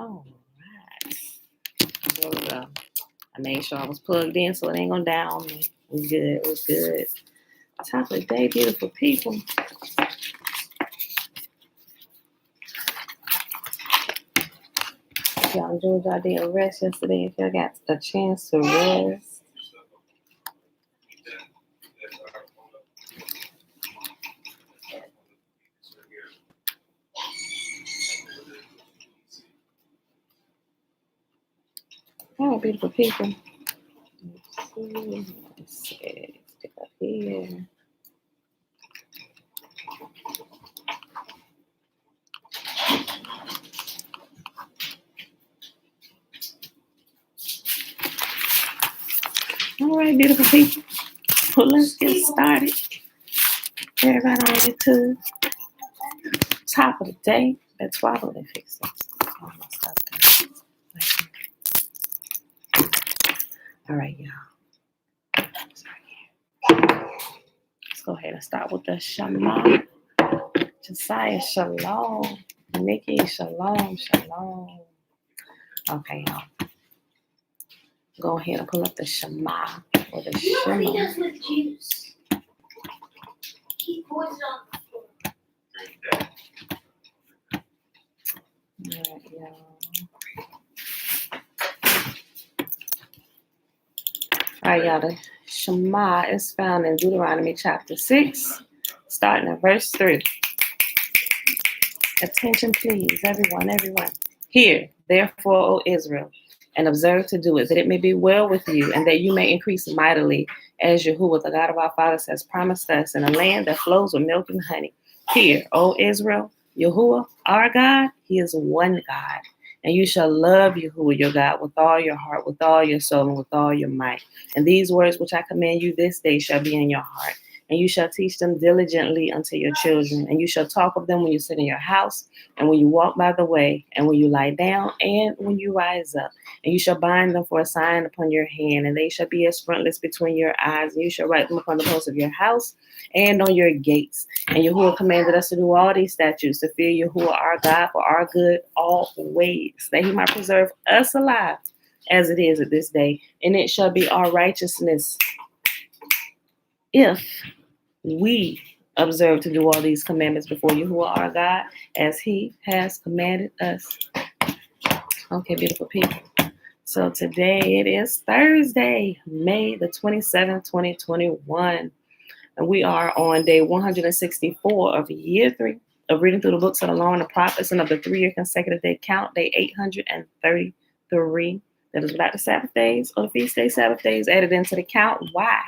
All right. There we go. I made sure I was plugged in so it ain't gonna die on me. We're good. We're good. Top of the day, beautiful people. If y'all enjoyed y'all day of rest yesterday, if y'all got a chance to rest. All right, beautiful people. Let's see. Stick up here. All right, beautiful people. Well, let's get started. Everybody on YouTube. Top of the day. That's why I don't fix this. All right, y'all. Let's go ahead and start with the Shema. Josiah, shalom. Nikki, shalom, shalom. Okay, y'all. Go ahead and pull up the Shema or the Shema. With juice. He pours it on the floor. All right, y'all. All right, y'all. The Shema is found in Deuteronomy chapter 6, starting at verse 3. Attention, please, everyone. Hear, therefore, O Israel, and observe to do it, that it may be well with you, and that you may increase mightily, as Yahuwah, the God of our fathers, has promised us, in a land that flows with milk and honey. Hear, O Israel, Yahuwah, our God, he is one God. And you shall love Yahuwah, your God, with all your heart, with all your soul, and with all your might. And these words which I command you this day shall be in your heart. And you shall teach them diligently unto your children. And you shall talk of them when you sit in your house, and when you walk by the way, and when you lie down, and when you rise up. And you shall bind them for a sign upon your hand, and they shall be as frontlets between your eyes. And you shall write them upon the posts of your house and on your gates. And Yahuwah commanded us to do all these statutes, to fear Yahuwah our God for our good always, that he might preserve us alive as it is at this day. And it shall be our righteousness if we observe to do all these commandments before Yahuwah our God, as he has commanded us. Okay, beautiful people. So today it is Thursday, May the 27th, 2021. And we are on day 164 of year 3 of reading through the books of the law and the prophets, and of the 3-year consecutive day count, day 833. That is without the Sabbath days or the feast day Sabbath days added into the count. Why?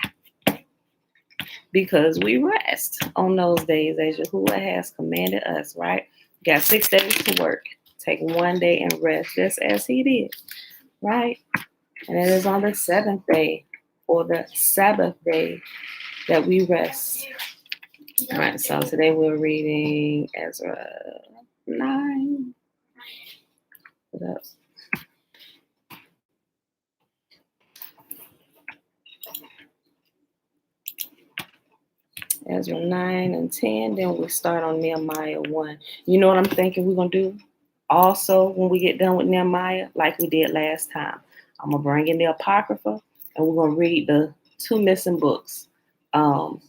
Because we rest on those days as Yahuwah has commanded us, right? Got 6 days to work. Take 1 day and rest, just as he did, right? And it is on the 7th day, or the Sabbath day, that we rest. All right, so today we're reading Ezra 9. What else? Ezra 9 and 10. Then we start on Nehemiah 1. You know what I'm thinking we're going to do? Also, when we get done with Nehemiah, like we did last time, I'm going to bring in the Apocrypha, and we're going to read the 2 missing books from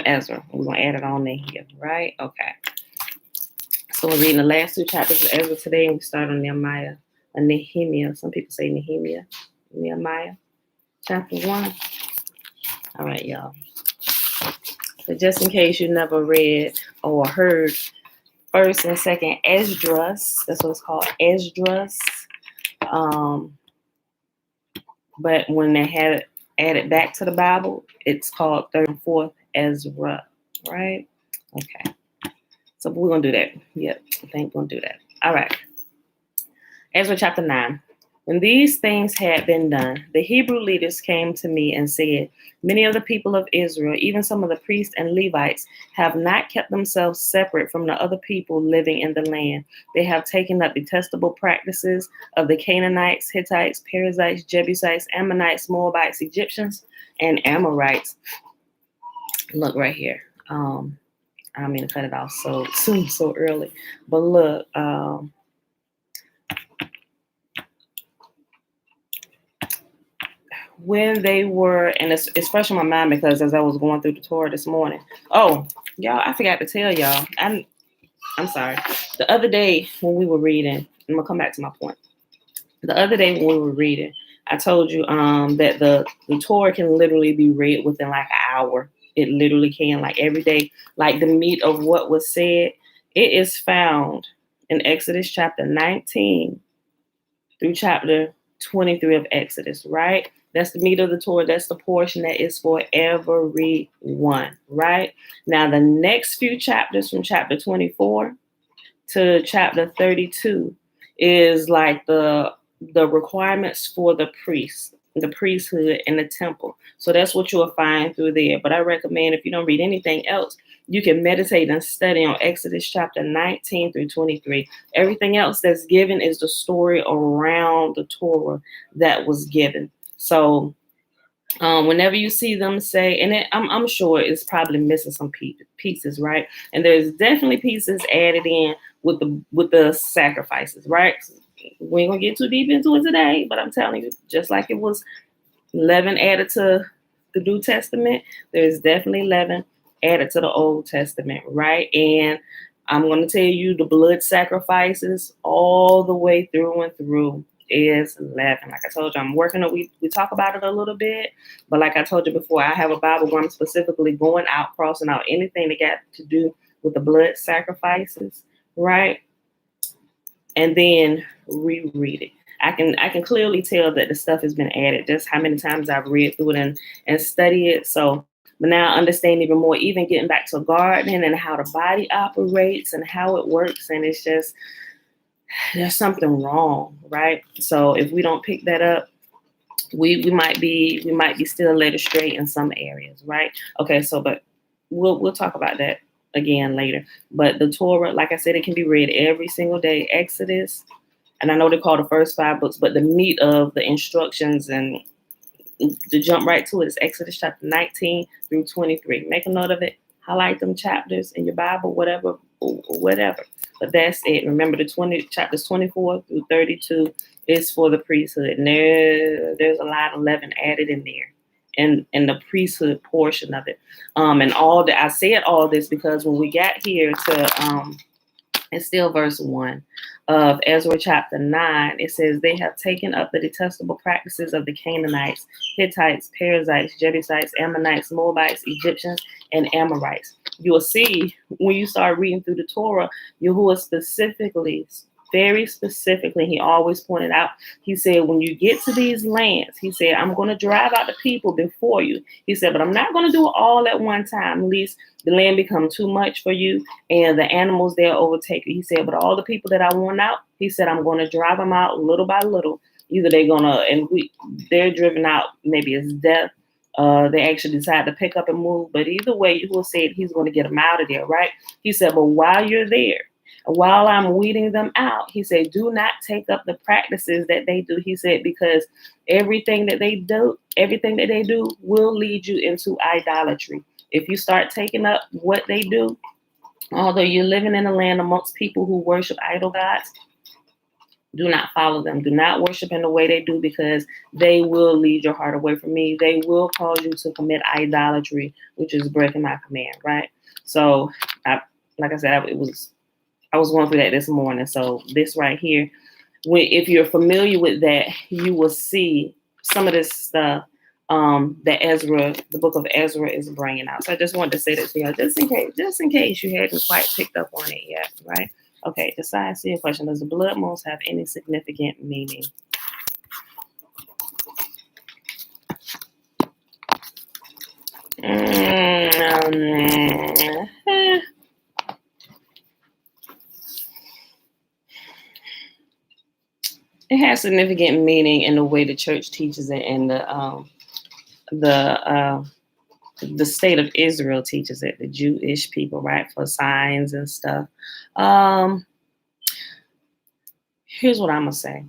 Ezra. We're going to add it on there here, right? Okay. So we're reading the last 2 chapters of Ezra today, and we start on Nehemiah, or Nehemiah. Some people say Nehemiah, chapter 1. All right, y'all. So just in case you never read or heard 1st and 2nd Esdras, that's what it's called, Esdras. But when they had it added back to the Bible, it's called 3rd and 4th Ezra, right? Okay. So we're going to do that. Yep, I think we're going to do that. All right. Ezra chapter 9. When these things had been done, the Hebrew leaders came to me and said, many of the people of Israel, even some of the priests and Levites, have not kept themselves separate from the other people living in the land. They have taken up detestable practices of the Canaanites, Hittites, Perizzites, Jebusites, Ammonites, Moabites, Egyptians, and Amorites. Look right here. I don't mean to cut it off so soon, so early. But look, when they were, and it's fresh in my mind because as I was going through the Torah this morning. Oh, y'all, I forgot to tell y'all. I'm sorry. The other day when we were reading, I'm gonna come back to my point. The other day when we were reading, I told you that the Torah can literally be read within like an hour. It literally can, like every day, like the meat of what was said. It is found in Exodus chapter 19 through chapter 23 of Exodus, right? That's the meat of the Torah. That's the portion that is for everyone, right? Now, the next few chapters from chapter 24 to chapter 32 is like the requirements for the priest, the priesthood, and the temple. So that's what you'll find through there. But I recommend if you don't read anything else, you can meditate and study on Exodus chapter 19 through 23. Everything else that's given is the story around the Torah that was given. So whenever you see them say, and I'm sure it's probably missing some pieces, right? And there's definitely pieces added in with the sacrifices, right? We ain't gonna get too deep into it today, but I'm telling you, just like it was leaven added to the New Testament, there's definitely leaven added to the Old Testament, right? And I'm going to tell you the blood sacrifices all the way through and through is leaven. Like I told you, I'm working on, we talk about it a little bit, but like I told you before, I have a Bible where I'm specifically going out, crossing out anything that got to do with the blood sacrifices, right? And then reread it. I can clearly tell that the stuff has been added, just how many times I've read through it and studied it. So, but now I understand even more, even getting back to gardening and how the body operates and how it works. And it's just, there's something wrong, right? So if we don't pick that up, we might be still led astray in some areas, right? Okay, so but we'll talk about that again later. But the Torah, like I said, it can be read every single day. Exodus, and I know they call the first 5 books, but the meat of the instructions and to jump right to it is Exodus chapter 19 through 23. Make a note of it. Highlight them chapters in your Bible, whatever. But that's it. Remember the chapters 24 through 32 is for the priesthood. And there's a lot of leaven added in there. And the priesthood portion of it. And all that I said all this because when we got here to it's still verse 1 of Ezra chapter 9. It says, they have taken up the detestable practices of the Canaanites, Hittites, Perizzites, Jebusites, Ammonites, Moabites, Egyptians, and Amorites. You will see when you start reading through the Torah, Yahuwah specifically, very specifically, he always pointed out, he said, when you get to these lands, he said, I'm going to drive out the people before you. He said, but I'm not going to do it all at one time, at least the land become too much for you and the animals there overtake you. He said, but all the people that I want out, he said, I'm going to drive them out little by little. Either they're going to, they're driven out, maybe it's death. They actually decide to pick up and move. But either way, you will say he's going to get them out of there, right? He said, but while you're there, while I'm weeding them out, he said, do not take up the practices that they do. He said, because everything that they do will lead you into idolatry. If you start taking up what they do, although you're living in a land amongst people who worship idol gods, do not follow them. Do not worship in the way they do, because they will lead your heart away from me. They will cause you to commit idolatry, which is breaking my command, right? So, like I said, I was going through that this morning. So this right here, if you're familiar with that, you will see some of this stuff that Ezra, the book of Ezra, is bringing out. So I just wanted to say that to you, just in case you hadn't quite picked up on it yet, right? Okay, the science to your question: does the blood moons have any significant meaning? It has significant meaning in the way the church teaches it, and the state of Israel teaches it, the Jewish people, right, for signs and stuff. Here's what I'm gonna say.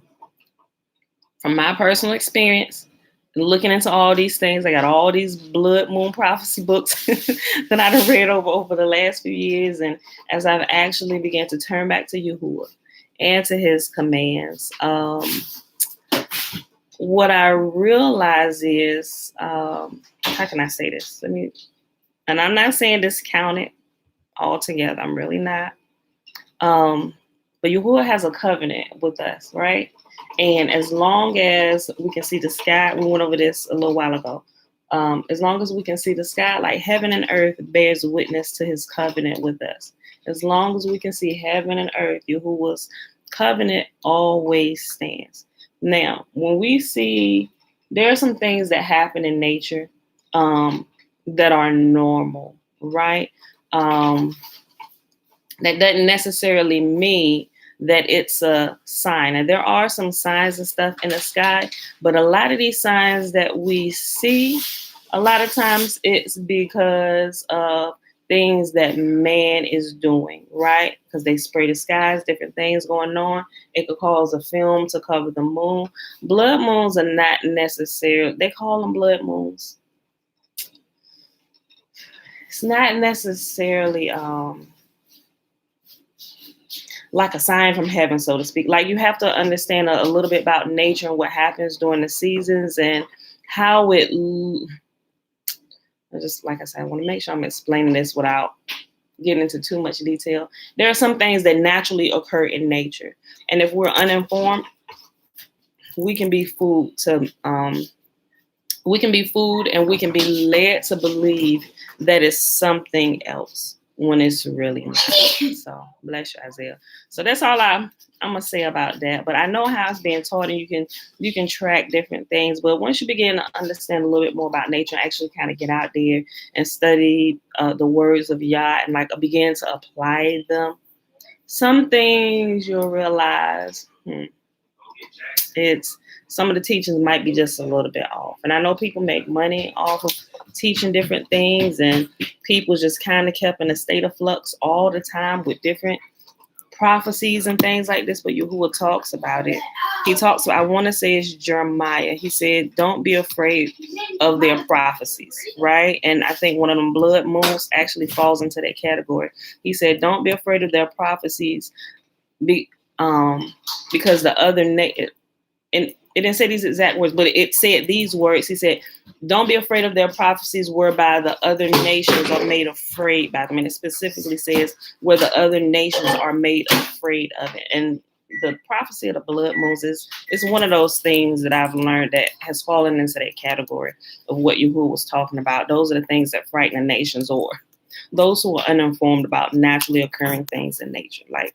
From my personal experience, looking into all these things, I got all these blood moon prophecy books that I've read over the last few years, and as I've actually began to turn back to Yahuwah and to his commands, what I realize is, how can I say this? And I'm not saying discount it altogether. I'm really not. But Yahuwah has a covenant with us, right? And as long as we can see the sky, we went over this a little while ago. As long as we can see the sky, like heaven and earth bears witness to his covenant with us. As long as we can see heaven and earth, Yahuwah's covenant always stands. Now, when we see, there are some things that happen in nature that are normal, right? That doesn't necessarily mean that it's a sign. And there are some signs and stuff in the sky, but a lot of these signs that we see, a lot of times it's because of things that man is doing, right? Because they spray the skies, different things going on. It could cause a film to cover the moon. Blood moons are not necessarily, they call them blood moons. It's not necessarily like a sign from heaven, so to speak. Like, you have to understand a little bit about nature and what happens during the seasons and how it, just like I said, I want to make sure I'm explaining this without getting into too much detail. There are some things that naturally occur in nature. And if we're uninformed, we can be fooled and we can be led to believe that it's something else when it's really not. So bless you, Isaiah. So that's all I'm gonna say about that. But I know how it's being taught, and you can track different things. But once you begin to understand a little bit more about nature, actually kind of get out there and study the words of Yah and like begin to apply them, some things you'll realize it's some of the teachings might be just a little bit off. And I know people make money off of teaching different things, and people just kind of kept in a state of flux all the time with different prophecies and things like this. But Yahuwah talks about it. He talks about, I want to say it's Jeremiah. He said, don't be afraid of their prophecies, right? And I think one of them blood moons actually falls into that category. He said, don't be afraid of their prophecies because the other and it didn't say these exact words, but it said these words. He said, don't be afraid of their prophecies whereby the other nations are made afraid by them. And it specifically says where the other nations are made afraid of it. And the prophecy of the blood moons is one of those things that I've learned that has fallen into that category of what Yahuwah was talking about. Those are the things that frighten the nations, or those who are uninformed about naturally occurring things in nature. Like,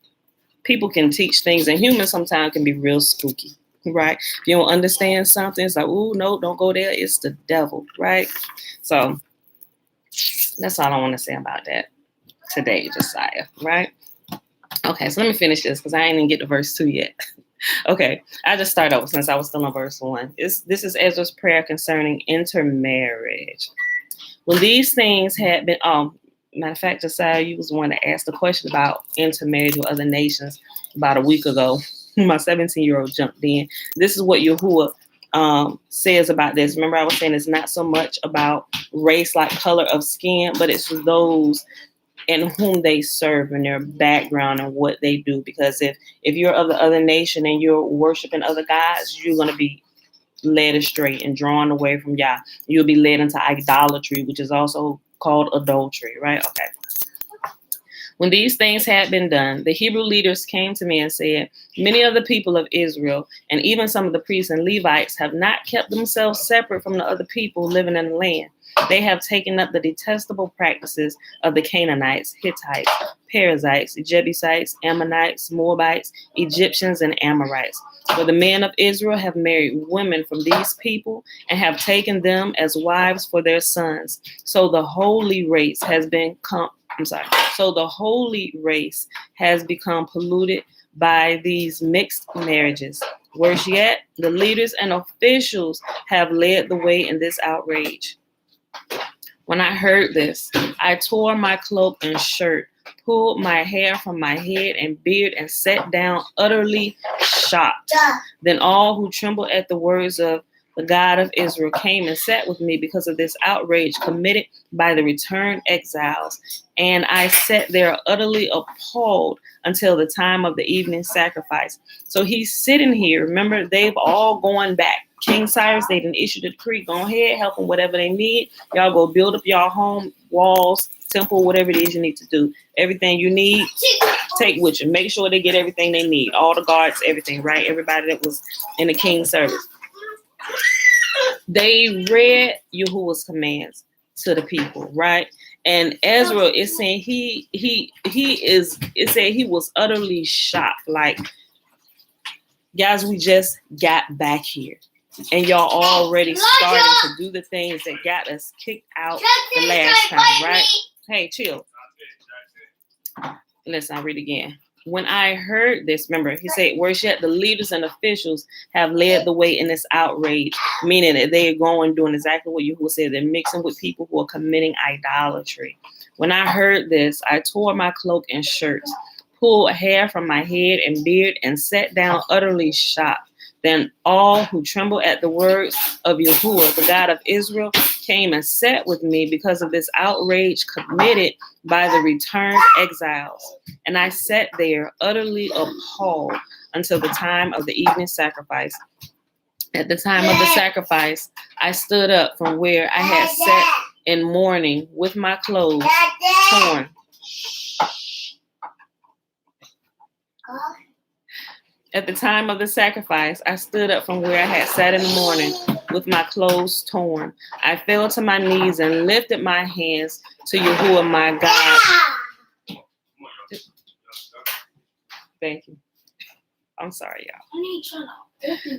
people can teach things, and humans sometimes can be real spooky. Right? If you don't understand something, it's like, oh, no, don't go there. It's the devil, right? So that's all I want to say about that today, Josiah, right? Okay, so let me finish this because I ain't even get to verse 2 yet. Okay, I just start over since I was still on verse 1. This is Ezra's prayer concerning intermarriage. When these things had been, matter of fact, Josiah, you was the one that asked the question about intermarriage with other nations about a week ago. My 17-year-old jumped in. This is what Yahuwah says about this. Remember, I was saying it's not so much about race, like color of skin, but it's those in whom they serve and their background and what they do. Because if you're of the other nation and you're worshiping other gods, you're going to be led astray and drawn away from Yah. You'll be led into idolatry, which is also called adultery, right? Okay. When these things had been done, the Hebrew leaders came to me and said, many of the people of Israel, and even some of the priests and Levites, have not kept themselves separate from the other people living in the land. They have taken up the detestable practices of the Canaanites, Hittites, Perizzites, Jebusites, Ammonites, Moabites, Egyptians, and Amorites. For the men of Israel have married women from these people and have taken them as wives for their sons. So the holy race has become polluted by these mixed marriages. Worse yet, the leaders and officials have led the way in this outrage. When I heard this, I tore my cloak and shirt, pulled my hair from my head and beard, and sat down utterly shocked. Then all who trembled at the words of the God of Israel came and sat with me because of this outrage committed by the returned exiles. And I sat there utterly appalled until the time of the evening sacrifice. So he's sitting here. Remember, they've all gone back King Cyrus, they didn't issue the decree. Go ahead, help them whatever they need. Y'all go build up y'all home, walls, temple, whatever it is you need to do. Everything you need, take with you. Make sure they get everything they need. All the guards, everything, right? Everybody that was in the king's service. They read Yahuwah's commands to the people, right? And Ezra is saying it said he was utterly shocked. Like, guys, we just got back here. And y'all already starting to do the things that got us kicked out the last time, right? Hey, chill. Listen, I'll read again. When I heard this, remember, he said, worse yet, the leaders and officials have led the way in this outrage, meaning that they are going doing exactly what Yahuwah said. They're mixing with people who are committing idolatry. When I heard this, I tore my cloak and shirts, pulled hair from my head and beard, and sat down utterly shocked. Then all who trembled at the words of Yahuwah, the God of Israel, came and sat with me because of this outrage committed by the returned exiles. And I sat there utterly appalled until the time of the evening sacrifice. At the time of the sacrifice, I stood up from where I had sat in mourning with my clothes torn. At the time of the sacrifice, I stood up from where I had sat in the morning with my clothes torn. I fell to my knees and lifted my hands to Yahuwah, my God. Thank you. I'm sorry, y'all.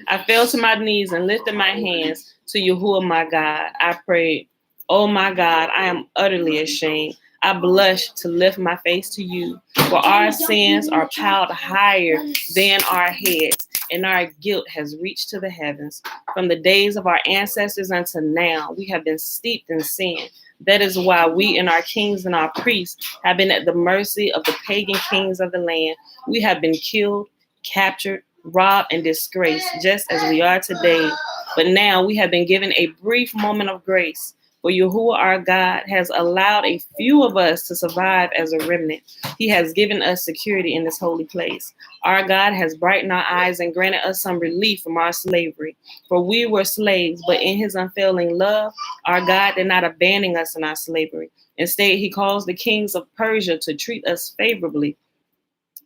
I fell to my knees and lifted my hands to Yahuwah, my God. I prayed, oh my God, I am utterly ashamed. I blush to lift my face to you, for our sins are piled higher than our heads, and our guilt has reached to the heavens. From the days of our ancestors until now, we have been steeped in sin. That is why we and our kings and our priests have been at the mercy of the pagan kings of the land. We have been killed, captured, robbed, and disgraced, just as we are today. But now we have been given a brief moment of grace. For Yahuwah our God has allowed a few of us to survive as a remnant. He has given us security in this holy place. Our God has brightened our eyes and granted us some relief from our slavery. For we were slaves, but in his unfailing love, our God did not abandon us in our slavery. Instead, he caused the kings of Persia to treat us favorably.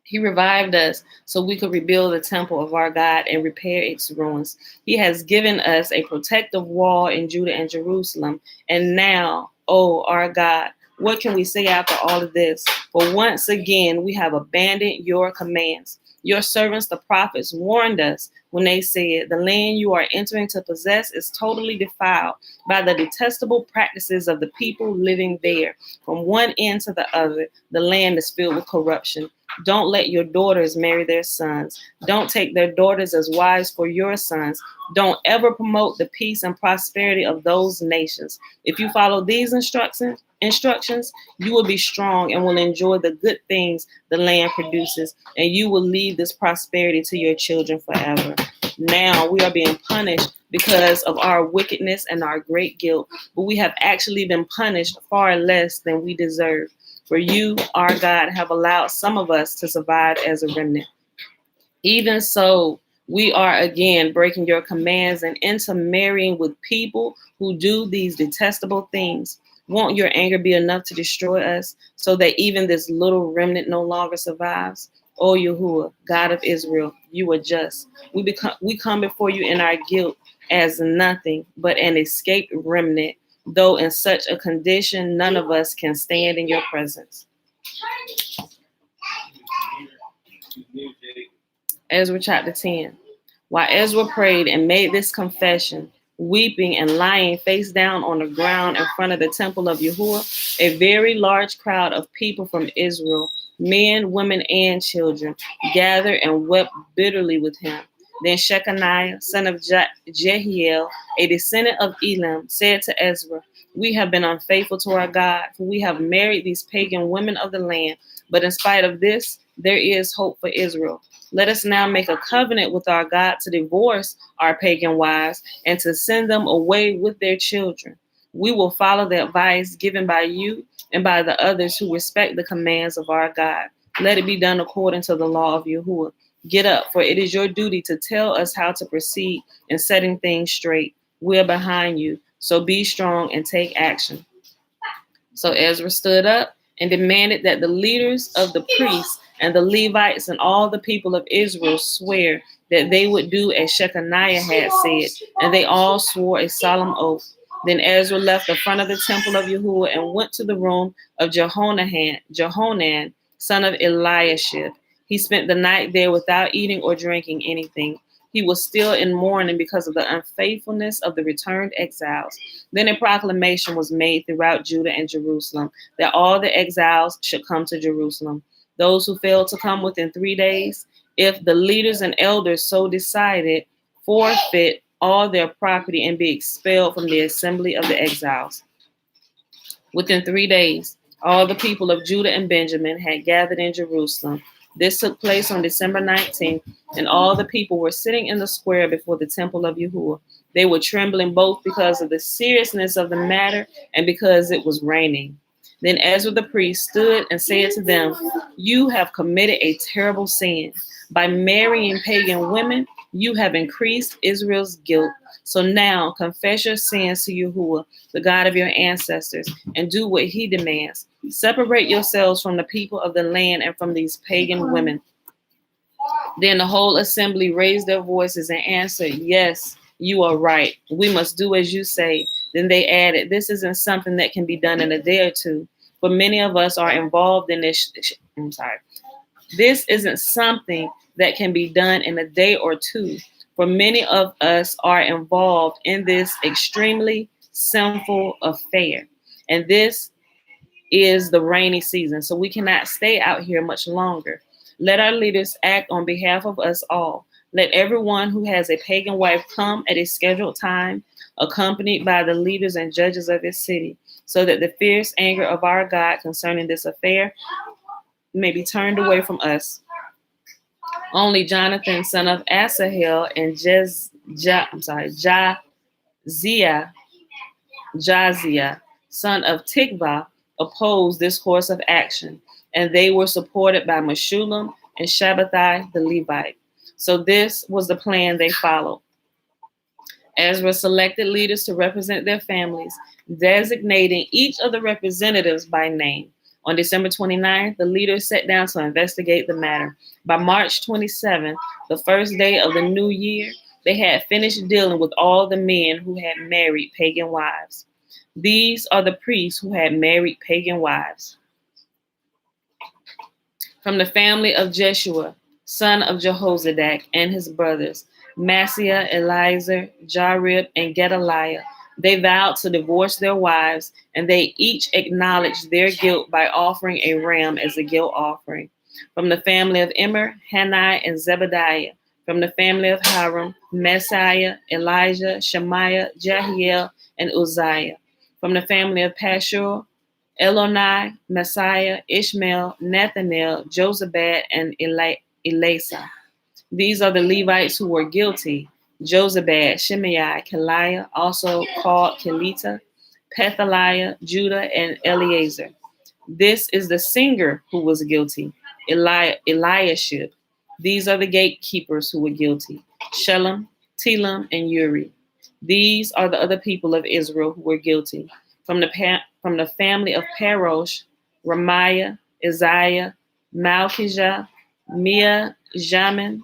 He revived us so we could rebuild the temple of our God and repair its ruins. He has given us a protective wall in Judah and Jerusalem. And now, oh, our God, what can we say after all of this? For once again, we have abandoned your commands. Your servants, the prophets, warned us when they said, the land you are entering to possess is totally defiled by the detestable practices of the people living there. From one end to the other, the land is filled with corruption. Don't let your daughters marry their sons. Don't take their daughters as wives for your sons. Don't ever promote the peace and prosperity of those nations. If you follow these instructions, you will be strong and will enjoy the good things the land produces, and you will leave this prosperity to your children forever. Now we are being punished because of our wickedness and our great guilt, but we have actually been punished far less than we deserve. For you, our God, have allowed some of us to survive as a remnant. Even so, we are again breaking your commands and intermarrying with people who do these detestable things. Won't your anger be enough to destroy us so that even this little remnant no longer survives? O Yahuwah, God of Israel, you are just. We come before you in our guilt as nothing but an escaped remnant. Though in such a condition, none of us can stand in your presence. Ezra chapter 10. While Ezra prayed and made this confession, weeping and lying face down on the ground in front of the temple of Yahuwah, a very large crowd of people from Israel, men, women, and children, gathered and wept bitterly with him. Then Shechaniah, son of Jehiel, a descendant of Elam, said to Ezra, we have been unfaithful to our God, for we have married these pagan women of the land. But in spite of this, there is hope for Israel. Let us now make a covenant with our God to divorce our pagan wives and to send them away with their children. We will follow the advice given by you and by the others who respect the commands of our God. Let it be done according to the law of Yahuwah. Get up, for it is your duty to tell us how to proceed in setting things straight. We're behind you, so be strong and take action." So Ezra stood up and demanded that the leaders of the priests and the Levites and all the people of Israel swear that they would do as Shechaniah had said, and they all swore a solemn oath. Then Ezra left the front of the temple of Yahuwah and went to the room of Jehonan, son of Eliashib. He spent the night there without eating or drinking anything. He was still in mourning because of the unfaithfulness of the returned exiles. Then a proclamation was made throughout Judah and Jerusalem that all the exiles should come to Jerusalem. Those who failed to come within 3 days, if the leaders and elders so decided, forfeit all their property and be expelled from the assembly of the exiles. Within 3 days, all the people of Judah and Benjamin had gathered in Jerusalem. This took place on December 19th, and all the people were sitting in the square before the temple of Yahuwah. They were trembling both because of the seriousness of the matter and because it was raining. Then Ezra the priest stood and said to them, "You have committed a terrible sin. By marrying pagan women, you have increased Israel's guilt. So now confess your sins to Yahuwah, the God of your ancestors, and do what he demands. Separate yourselves from the people of the land and from these pagan women." Then the whole assembly raised their voices and answered, "Yes, you are right. We must do as you say." Then they added, "This isn't something that can be done in a day or two, but many of us are involved in this. This isn't something that can be done in a day or two, for many of us are involved in this extremely sinful affair. And this is the rainy season, so we cannot stay out here much longer. Let our leaders act on behalf of us all. Let everyone who has a pagan wife come at a scheduled time, accompanied by the leaders and judges of his city, so that the fierce anger of our God concerning this affair may be turned away from us. Only Jonathan, son of Asahel, and Jaziah, son of Tikvah, opposed this course of action, and they were supported by Meshullam and Shabbatai the Levite. So this was the plan they followed. Ezra selected leaders to represent their families, designating each of the representatives by name. On December 29th, the leaders sat down to investigate the matter. By March 27th, the first day of the new year, they had finished dealing with all the men who had married pagan wives. These are the priests who had married pagan wives. From the family of Jeshua, son of Jehozadak, and his brothers, Maaseiah, Eliezer, Jarib, and Gedaliah, they vowed to divorce their wives, and they each acknowledged their guilt by offering a ram as a guilt offering. From the family of Immer, Hanai, and Zebediah. From the family of Haram, Messiah, Elijah, Shemaiah, Jehiel, and Uzziah. From the family of Pashur, Elonai, Messiah, Ishmael, Nathanael, Josabad, and Elasa. These are the Levites who were guilty: Josabad, Shimei, Keliah, also called Kelita, Pethaliah, Judah, and Eleazar. This is the singer who was guilty: Eliashib. These are the gatekeepers who were guilty: Shelem, Telam, and Uri. These are the other people of Israel who were guilty: from the family of Parosh, Ramiah, Isaiah, Malchijah, Mia, Jamin,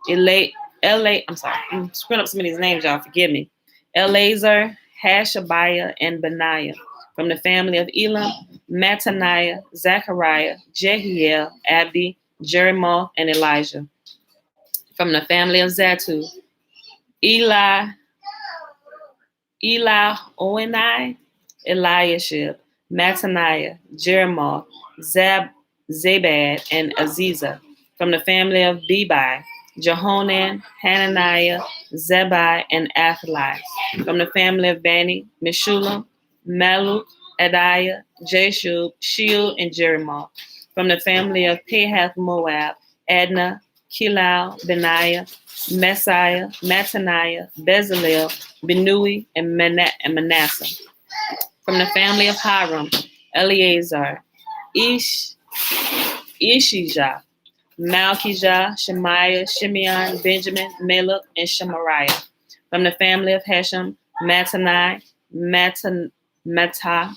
I'm screwing up some of these names, y'all, forgive me. Eleazar, Hashabiah, and Benaiah. From the family of Elam, Mattaniah, Zechariah, Jehiel, Abdi, Jeremoth, and Elijah. From the family of Zatu, Oenai, Eliashib, Mattaniah, Jeremoth, Zabad, and Aziza. From the family of Bebai, Jehonan, Hananiah, Zebai, and Athaliah. From the family of Bani, Meshullam, Maluk, Adiah, Jeshub, Shield, and Jeremoth. From the family of Pahath Moab, Adnah, Kilal, Benaiah, Messiah, Mattaniah, Bezalel, Benui, and Manasseh. From the family of Hiram, Eleazar, Ishijah. Malchijah, Shemaiah, Shimeon, Benjamin, Melech, and Shemariah. From the family of Hashem, Mattanai, Mattatah,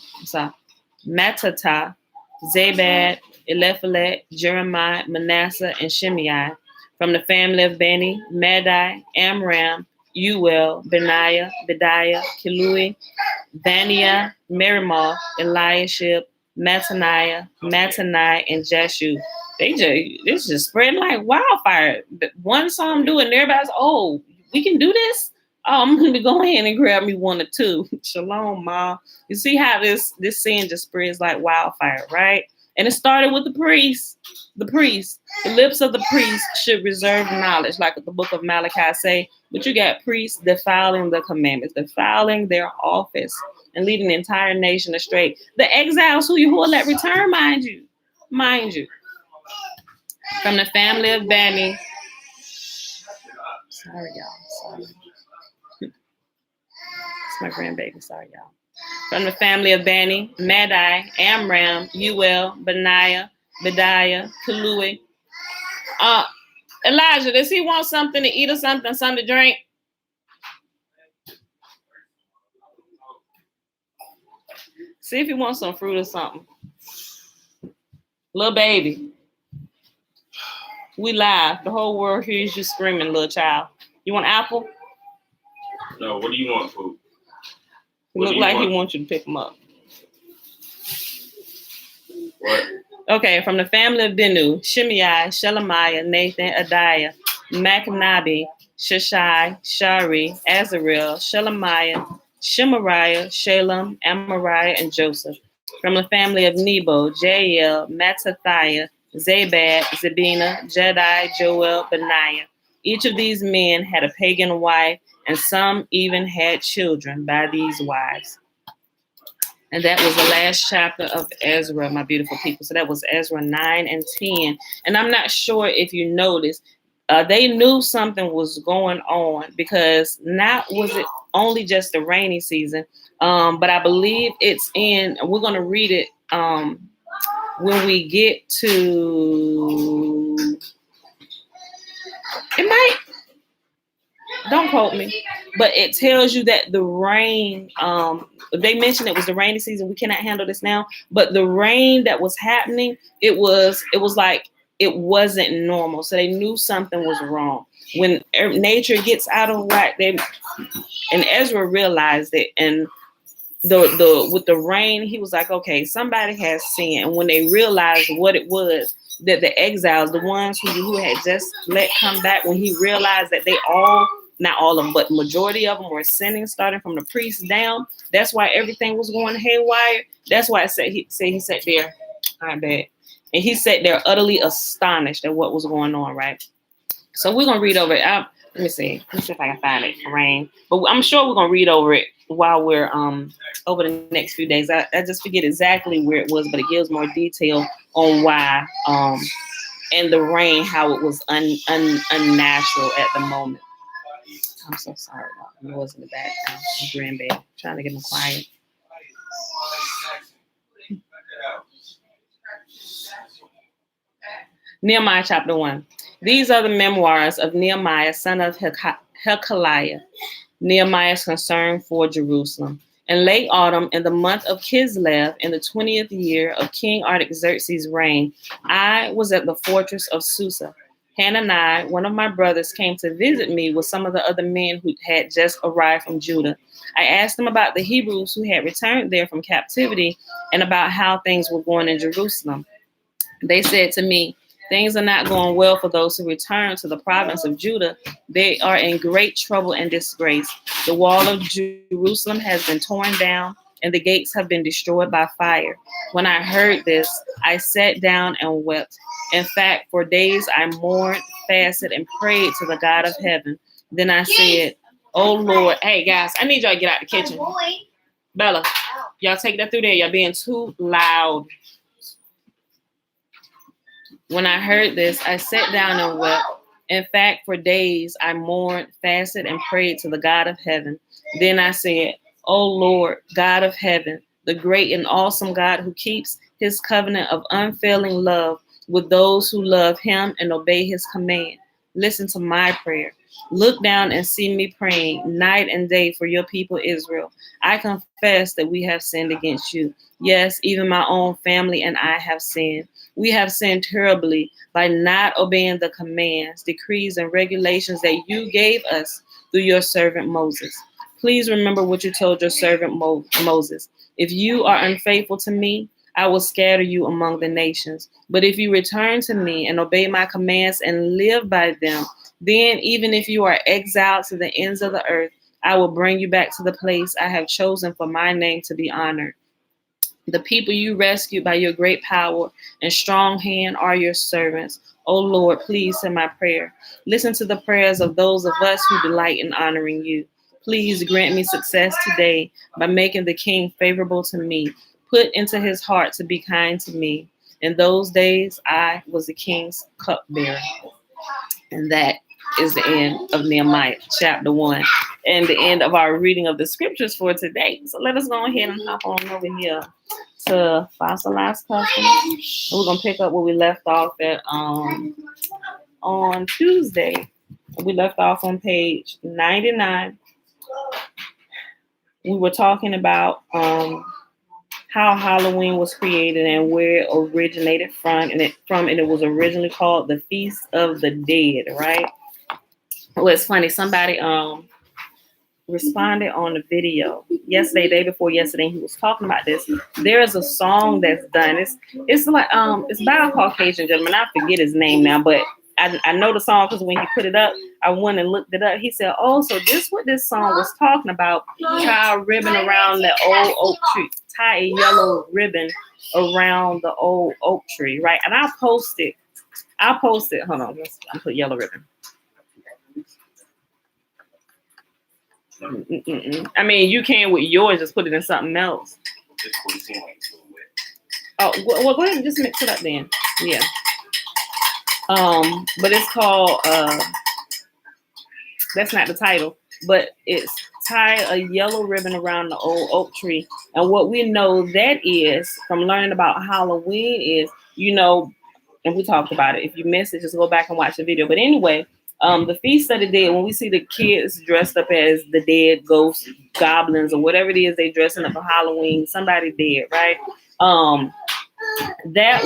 Zabad, Eliphalet, Jeremiah, Manasseh, and Shimei. From the family of Bani, Madai, Amram, Uel, Benaiah, Bediah, Kilui, Baniah, Merimoth, Eliashib, Mattaniah, Mattanai, and Jashu. It's just spreading like wildfire. One saw them do it, and everybody's, oh, we can do this? Oh, I'm going to go ahead and grab me one or two. Shalom, Ma. You see how this sin just spreads like wildfire, right? And it started with the priest. The priest. The lips of the priest should reserve knowledge, like the book of Malachi say. But you got priests defiling the commandments, defiling their office, and leading the entire nation astray. The exiles who will let return, mind you. From the family of Bani. Sorry, y'all. Sorry. It's my grandbaby. Sorry, y'all. From the family of Bani, Madai, Amram, Uel, Benaiah, Bediah, Kilui. Elijah, does he want something to eat or something to drink? See if he wants some fruit or something. Little baby. We live. The whole world hears you screaming, little child. You want apple? No, what do you want, food? Look like he wants you to pick him up. What? Okay, from the family of Benu, Shimei, Shelemiah, Nathan, Adiah, Machnabi, Sheshai, Shari, Azarel, Shelemiah, Shemariah, Shalem, Amariah, and Joseph. From the family of Nebo, Jael, Mattathiah, Zabad, Zebina, Jedi, Joel, Benaiah. Each of these men had a pagan wife, and some even had children by these wives. And that was the last chapter of Ezra, my beautiful people. So that was Ezra 9 and 10. And I'm not sure if you noticed, they knew something was going on, because not was it only just the rainy season, but I believe it's in, we're going to read it when we get to, it might, don't quote me, but it tells you that the rain, they mentioned it was the rainy season. We cannot handle this now, but the rain that was happening, it was like, it wasn't normal. So they knew something was wrong. When nature gets out of whack, and Ezra realized it, and with the rain, he was like, okay, somebody has sinned. And when they realized what it was, that the exiles, the ones who had just let come back, when he realized that they all, not all of them, but majority of them were sinning, starting from the priests down. That's why everything was going haywire. That's why he sat there, I bet. And he sat there utterly astonished at what was going on, right? So we're going to read over it. Let me see if I can find it, rain. But I'm sure we're going to read over it while we're over the next few days. I just forget exactly where it was, but it gives more detail on why and the rain, how it was unnatural at the moment. I'm so sorry about the noise in the background. My grandbaby trying to get them quiet. Nehemiah chapter 1. These are the memoirs of Nehemiah, son of Hilkiah. Nehemiah's concern for Jerusalem. In late autumn, in the month of Kislev, in the 20th year of King Artaxerxes' reign, I was at the fortress of Susa. Hanani, one of my brothers, came to visit me with some of the other men who had just arrived from Judah. I asked them about the Hebrews who had returned there from captivity and about how things were going in Jerusalem. They said to me, things are not going well for those who return to the province of Judah. They are in great trouble and disgrace. The wall of Jerusalem has been torn down, and the gates have been destroyed by fire. When I heard this, I sat down and wept. In fact, for days I mourned, fasted, and prayed to the God of heaven. Then I said, oh Lord, hey guys, I need y'all to get out the kitchen. Bella, y'all take that through there. Y'all being too loud. When I heard this, I sat down and wept. In fact, for days I mourned, fasted, and prayed to the God of heaven. Then I said, oh Lord, God of heaven, the great and awesome God who keeps his covenant of unfailing love with those who love him and obey his command. Listen to my prayer. Look down and see me praying night and day for your people Israel. I confess that we have sinned against you. Yes, even my own family and I have sinned. We have sinned terribly by not obeying the commands, decrees, and regulations that you gave us through your servant Moses. Please remember what you told your servant Moses. If you are unfaithful to me, I will scatter you among the nations. But if you return to me and obey my commands and live by them, then even if you are exiled to the ends of the earth, I will bring you back to the place I have chosen for my name to be honored. The people you rescued by your great power and strong hand are your servants. O Lord, please hear my prayer. Listen to the prayers of those of us who delight in honoring you. Please grant me success today by making the king favorable to me. Put into his heart to be kind to me. In those days, I was the king's cupbearer. And that is the end of Nehemiah chapter 1 and the end of our reading of the scriptures for today. So let us go ahead and hop on over here to Fossilized Customs. And we're going to pick up where we left off at on Tuesday. We left off on page 99. We were talking about how Halloween was created and where it originated from, and it was originally called the Feast of the Dead, right? Well, it's funny. Somebody responded on the video yesterday, day before yesterday. He was talking about this. There is a song that's done. It's like it's by a Caucasian gentleman. I forget his name now, but I know the song because when he put it up, I went and looked it up. He said, "Oh, so this what this song was talking about? Tie a ribbon around the old oak tree. Tie a yellow ribbon around the old oak tree, right?" And I'll post it. Hold on, I'll put yellow ribbon. I mean, you can with yours, just put it in something else. Oh, well, go ahead and just mix it up then. Yeah. But it's called, that's not the title, but it's Tie a Yellow Ribbon Around the Old Oak Tree. And what we know that is from learning about Halloween is, and we talked about it. If you missed it, just go back and watch the video. But anyway, the Feast of the Dead, when we see the kids dressed up as the dead ghosts, goblins, or whatever it is they dressing up for Halloween, somebody dead, right? That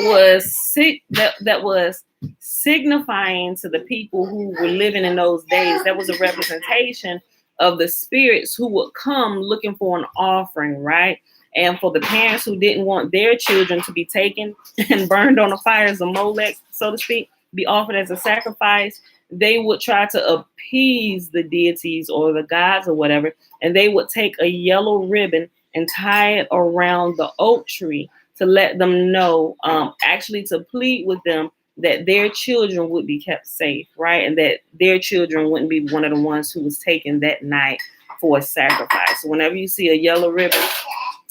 was signifying to the people who were living in those days. That was a representation of the spirits who would come looking for an offering, right? And for the parents who didn't want their children to be taken and burned on the fires of Molech, so to speak, be offered as a sacrifice, they would try to appease the deities or the gods or whatever, and they would take a yellow ribbon and tie it around the oak tree to let them know, actually to plead with them that their children would be kept safe, right? And that their children wouldn't be one of the ones who was taken that night for a sacrifice. So whenever you see a yellow ribbon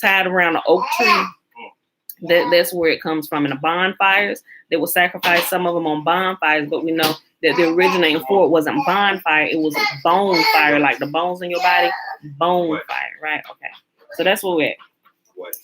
tied around an oak tree, that's where it comes from. In the bonfires, they will sacrifice some of them on bonfires, but we know that the originating for it wasn't bonfire, it was a bone fire, like the bones in your body, bone fire, right? Okay, so that's where we're at.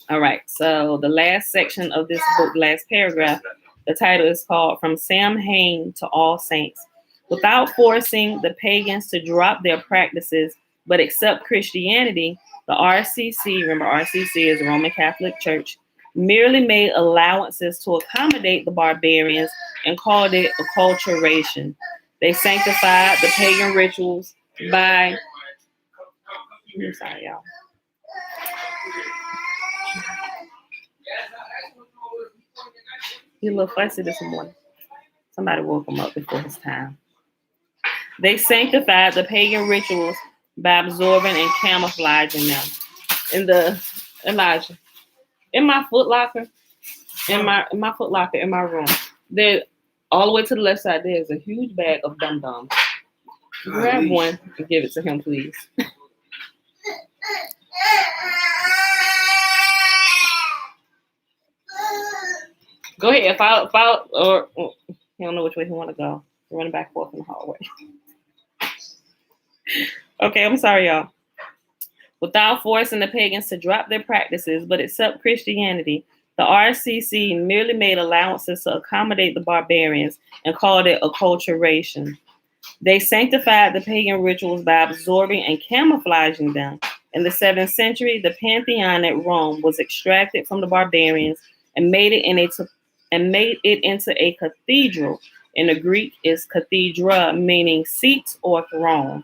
All right, so the last section of this book, last paragraph, the title is called From Samhain to All Saints. Without forcing the pagans to drop their practices but accept Christianity, the RCC, remember RCC is the Roman Catholic Church, merely made allowances to accommodate the barbarians and called it acculturation. They sanctified the pagan rituals by... I'm sorry, y'all. He's a little fussy this morning. Somebody woke him up before his time. They sanctified the pagan rituals by absorbing and camouflaging them. In the Elijah, in my footlocker, in my footlocker in my room, there, all the way to the left side, there's a huge bag of dum-dums. Grab one and give it to him, please. Go ahead. Follow, or he don't know which way he want to go. We're running back and forth in the hallway. Okay, I'm sorry, y'all. Without forcing the pagans to drop their practices but accept Christianity, The RCC merely made allowances to accommodate the barbarians and called it acculturation. They sanctified the pagan rituals by absorbing and camouflaging them. In the 7th century, the Pantheon at Rome was extracted from the barbarians and made it into a cathedral. In the Greek, is cathedra, meaning seat or throne.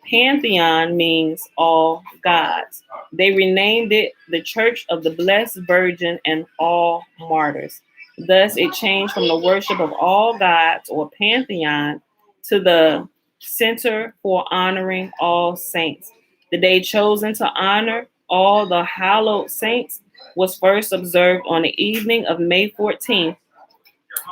Pantheon means all gods. They renamed it the Church of the Blessed Virgin and All Martyrs. Thus, it changed from the worship of all gods or pantheon to the center for honoring all saints. The day chosen to honor all the hallowed saints was first observed on the evening of May 14th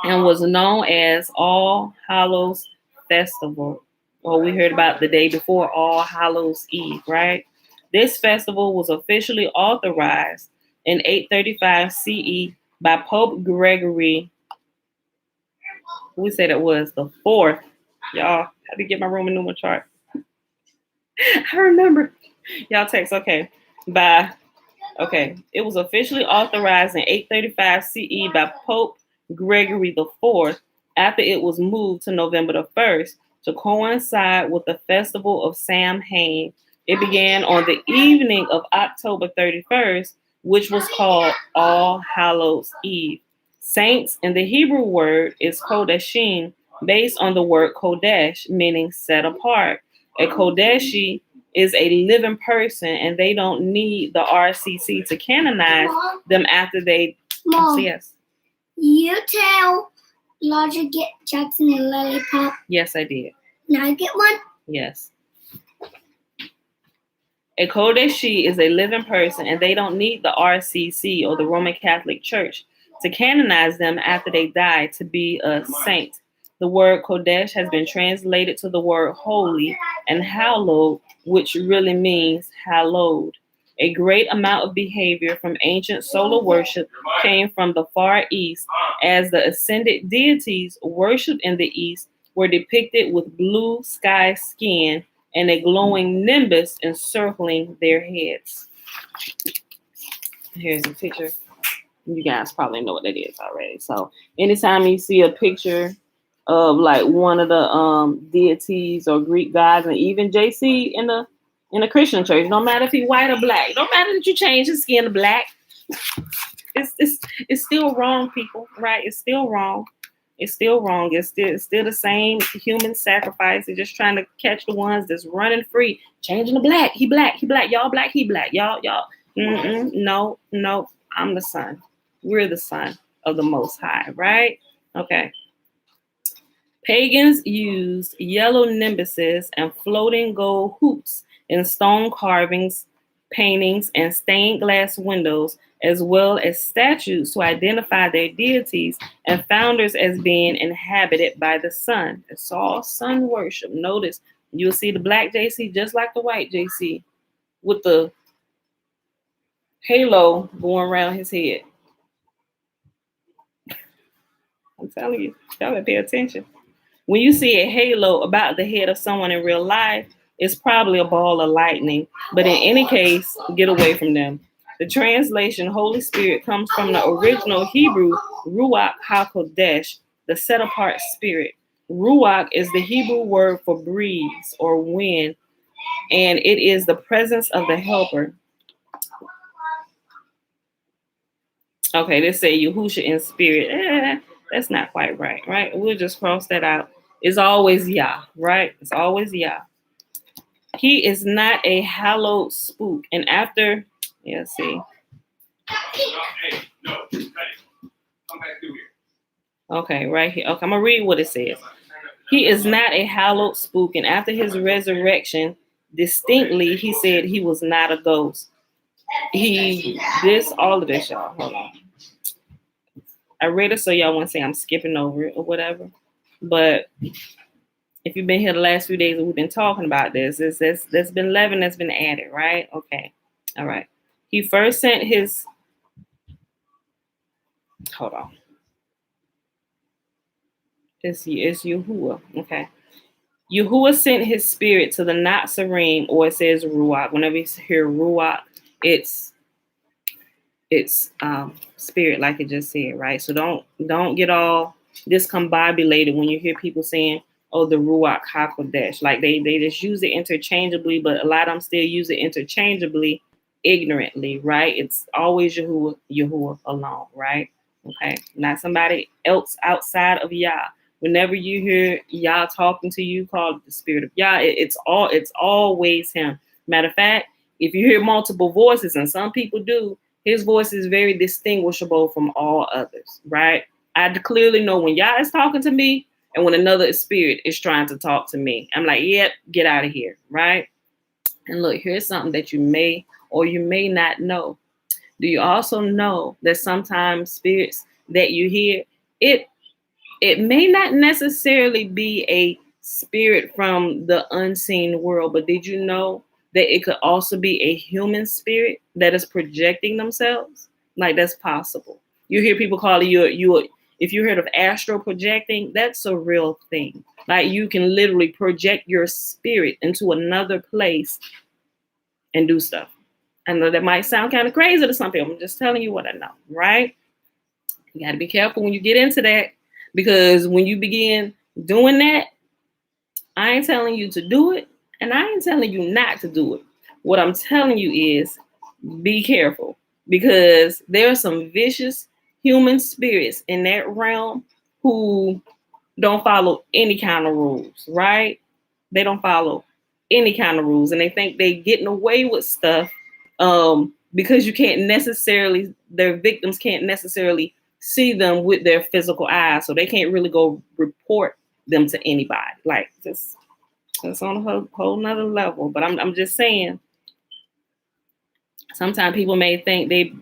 and was known as All Hallows Festival. Well, we heard about the day before, All Hallows Eve, right? This festival was officially authorized in 835 CE by Pope Gregory. We said it was the fourth. Y'all, had to get my Roman numeral chart. I remember. Y'all text, okay. It was officially authorized in 835 CE by Pope Gregory the Fourth after it was moved to November the 1st to coincide with the festival of Samhain. It began on the evening of October 31st, which was called All Hallows Eve. Saints in the Hebrew word is Kodeshim, based on the word Kodesh, meaning set apart. A Kodeshi is a living person, and they don't need the RCC to canonize them after they. Mom, Yes. you tell Elijah get Jackson a lollipop. Yes, I did. Now I get one. Yes. A Kodeshi is a living person, and they don't need the RCC or the Roman Catholic Church to canonize them after they die to be a saint. The word Kodesh has been translated to the word holy and hallowed, which really means hallowed. A great amount of behavior from ancient solar worship came from the Far East, as the ascended deities worshipped in the East were depicted with blue sky skin and a glowing nimbus encircling their heads. Here's a picture. You guys probably know what that is already. So anytime you see a picture of like one of the deities or Greek gods, and even JC in the Christian church, no matter if he's white or black, no matter that you change his skin to black, it's still wrong, people, right? It's still wrong. It's still wrong. It's still the same human sacrifice. They're just trying to catch the ones that's running free, changing to black. He black. Y'all black. He black. Y'all. No. I'm the son. We're the son of the Most High, right? Okay. Pagans used yellow nimbuses and floating gold hoops in stone carvings, paintings, and stained glass windows, as well as statues to identify their deities and founders as being inhabited by the sun. It's all sun worship. Notice you'll see the black JC just like the white JC with the halo going around his head. I'm telling you, y'all gotta pay attention. When you see a halo about the head of someone in real life, it's probably a ball of lightning. But in any case, get away from them. The translation Holy Spirit comes from the original Hebrew Ruach HaKodesh, the set-apart spirit. Ruach is the Hebrew word for breeze or wind, and it is the presence of the helper. Okay, they say Yahusha in spirit. That's not quite right? We'll just cross that out. It's always Yah, right? It's always Yah. He is not a hallowed spook. And after, see. Okay, right here. Okay, I'm going to read what it says. He is not a hallowed spook. And after his resurrection, distinctly, he said he was not a ghost. All of this, y'all. Hold on. I read it so y'all won't say I'm skipping over it or whatever. But if you've been here the last few days, we've been talking about this. There's been leaven that's been added, right? Okay. All right. He first sent his. Hold on. It's Yahuwah. Okay. Yahuwah sent his spirit to the Nazarene, or it says Ruach. Whenever you hear Ruach, it's it's spirit, like it just said, right? So don't get all discombobulated when you hear people saying, "Oh, the Ruach Hakodesh." Like they just use it interchangeably, but a lot of them still use it interchangeably, ignorantly, right? It's always Yahuwah alone, right? Okay, not somebody else outside of Yah. Whenever you hear Yah talking to you, call it the Spirit of Yah. It's always Him. Matter of fact, if you hear multiple voices, and some people do, His voice is very distinguishable from all others, right? I clearly know when Yah is talking to me and when another spirit is trying to talk to me. I'm like, yep, get out of here, right? And look, here's something that you may or you may not know. Do you also know that sometimes spirits that you hear, it may not necessarily be a spirit from the unseen world, but did you know that it could also be a human spirit that is projecting themselves? Like that's possible. You hear people call you if you heard of astral projecting, that's a real thing. Like you can literally project your spirit into another place and do stuff. I know that might sound kind of crazy to some people. I'm just telling you what I know, right? You got to be careful when you get into that, because when you begin doing that, I ain't telling you to do it, and I ain't telling you not to do it. What I'm telling you is be careful, because there are some vicious human spirits in that realm who don't follow any kind of rules, right? They don't follow any kind of rules, and they think they getting away with stuff because you can't necessarily, their victims can't necessarily see them with their physical eyes, so they can't really go report them to anybody. Like just that's on a whole nother level. But I'm just saying, sometimes people may think they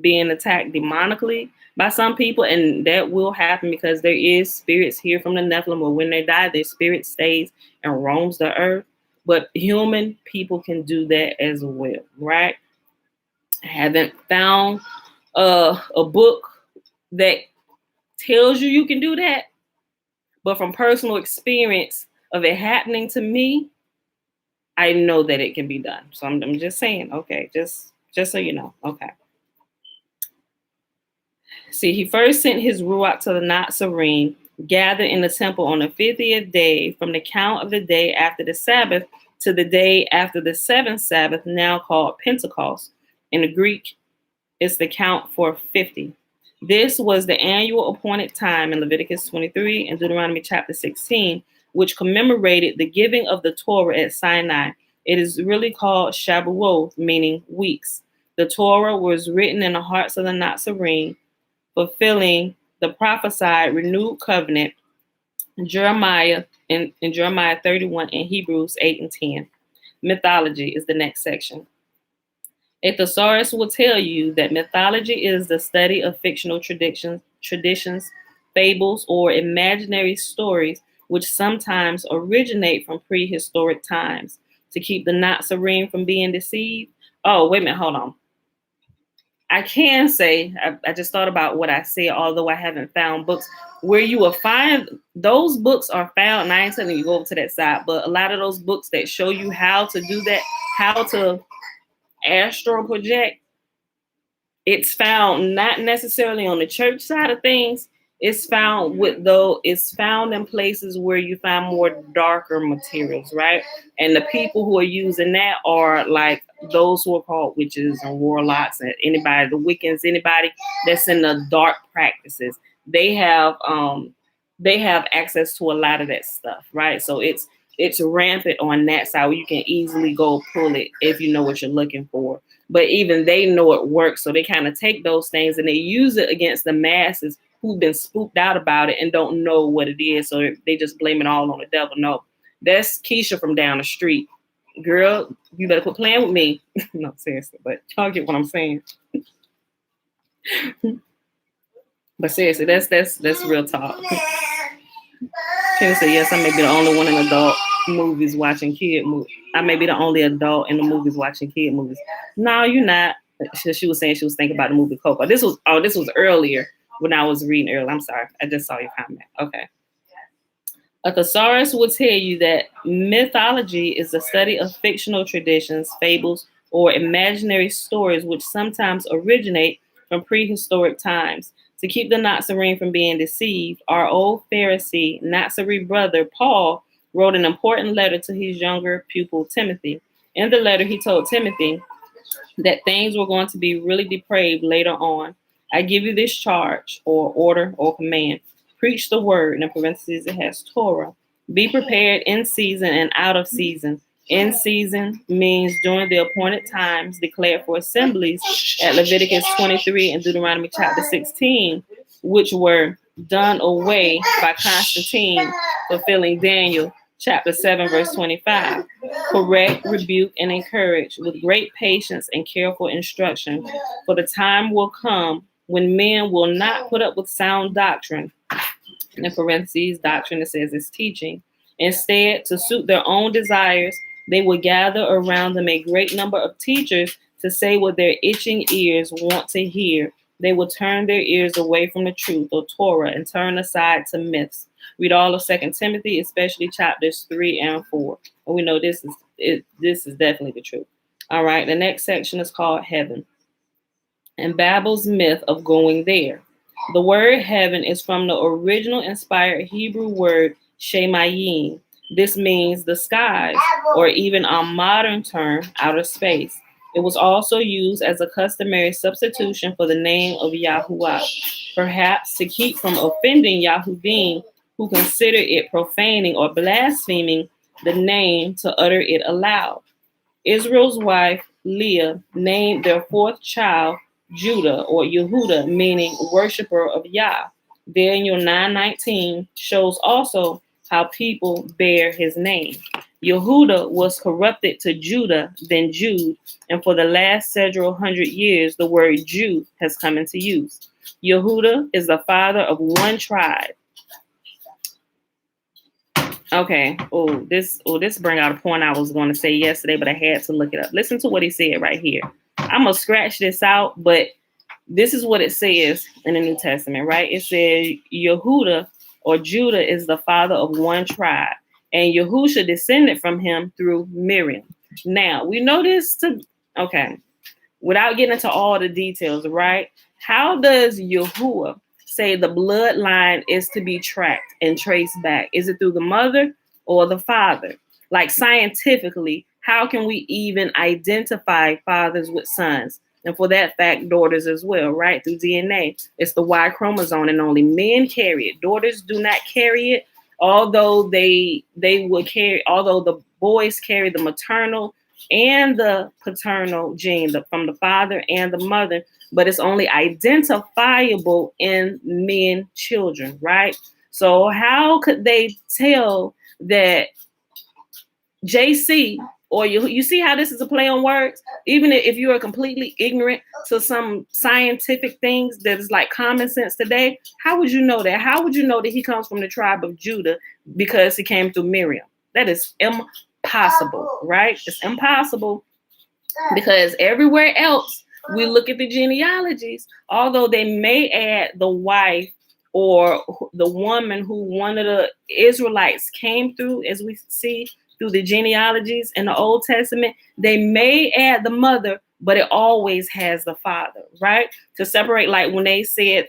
being attacked demonically by some people, and that will happen because there is spirits here from the Nephilim, or when they die, their spirit stays and roams the earth. But human people can do that as well, right? I haven't found a book that tells you can do that, but from personal experience of it happening to me, I know that it can be done. So I'm just saying, okay, just so you know, okay. See, he first sent his Ruach to the Nazarene, gathered in the temple on the 50th day from the count of the day after the Sabbath to the day after the seventh Sabbath, now called Pentecost. In the Greek, it's the count for 50. This was the annual appointed time in Leviticus 23 and Deuteronomy chapter 16, which commemorated the giving of the Torah at Sinai. It is really called Shavuot, meaning weeks. The Torah was written in the hearts of the Nazarene, fulfilling the prophesied renewed covenant in Jeremiah 31 and Hebrews 8 and 10. Mythology is the next section. A thesaurus will tell you that mythology is the study of fictional traditions, fables, or imaginary stories which sometimes originate from prehistoric times. To keep the Nazarene from being deceived. Oh, wait a minute, hold on. I can say, I just thought about what I said, although I haven't found books where you will find those books are found. And I ain't telling you go over to that side, but a lot of those books that show you how to do that, how to astral project, it's found not necessarily on the church side of things. It's found in places where you find more darker materials, right? And the people who are using that are like those who are called witches and warlocks, and anybody, the Wiccans, anybody that's in the dark practices. They have access to a lot of that stuff, right? So it's rampant on that side where you can easily go pull it if you know what you're looking for. But even they know it works, so they kind of take those things and they use it against the masses who've been spooked out about it and don't know what it is. So they just blame it all on the devil. No, that's Keisha from down the street. Girl, you better quit playing with me. No, seriously, but y'all get what I'm saying. But seriously, that's real talk. Kim said, yes, I may be the only one in adult movies watching kid movies. I may be the only adult in the movies watching kid movies. No, you're not. She was saying she was thinking about the movie Coco. This was earlier when I was reading earlier. I'm sorry. I just saw your comment. Okay. A thesaurus will tell you that mythology is the study of fictional traditions, fables, or imaginary stories which sometimes originate from prehistoric times. To keep the Nazarene from being deceived, our old Pharisee Nazarene brother Paul wrote an important letter to his younger pupil Timothy. In the letter, he told Timothy that things were going to be really depraved later on. I give you this charge, or order, or command. Preach the word. And in parentheses, it has Torah. Be prepared in season and out of season. In season means during the appointed times declared for assemblies at Leviticus 23 and Deuteronomy chapter 16, which were done away by Constantine, fulfilling Daniel chapter 7, verse 25. Correct, rebuke, and encourage with great patience and careful instruction, for the time will come when men will not put up with sound doctrine. In parentheses, doctrine, it says it's teaching. Instead, to suit their own desires, they will gather around them a great number of teachers to say what their itching ears want to hear. They will turn their ears away from the truth or Torah and turn aside to myths. Read all of 2 Timothy, especially chapters 3 and 4. And we know this is definitely the truth. All right, the next section is called Heaven and Babel's myth of going there. The word heaven is from the original inspired Hebrew word shemayim. This means the skies, or even our modern term, outer space. It was also used as a customary substitution for the name of Yahuwah, perhaps to keep from offending Yahudim who consider it profaning or blaspheming the name to utter it aloud. Israel's wife, Leah, named their fourth child Judah or Yehuda, meaning worshiper of Yah. Daniel 9:19 shows also how people bear his name. Yehuda was corrupted to Judah, then Jude, and for the last several hundred years, the word Jew has come into use. Yehuda is the father of one tribe. Okay. This bring out a point I was going to say yesterday, but I had to look it up. Listen to what he said right here. I'm gonna scratch this out, but this is what it says in the New Testament, right? It says Yehuda or Judah is the father of one tribe, and Yahusha descended from him through Miriam. Now we know this without getting into all the details, right? How does Yahuwah say the bloodline is to be tracked and traced back? Is it through the mother or the father? Like scientifically, how can we even identify fathers with sons? And for that fact, daughters as well, right? Through DNA. It's the Y chromosome and only men carry it. Daughters do not carry it, although they will carry, although the boys carry the maternal and the paternal gene from the father and the mother, but it's only identifiable in men children, right? So how could they tell that JC, or you see how this is a play on words? Even if you are completely ignorant to some scientific things that is like common sense today, how would you know that? How would you know that he comes from the tribe of Judah because he came through Miriam? That is impossible, right? It's impossible because everywhere else we look at the genealogies, although they may add the wife or the woman who one of the Israelites came through, as we see through the genealogies in the Old Testament, they may add the mother, but it always has the father, right? To separate, like when they said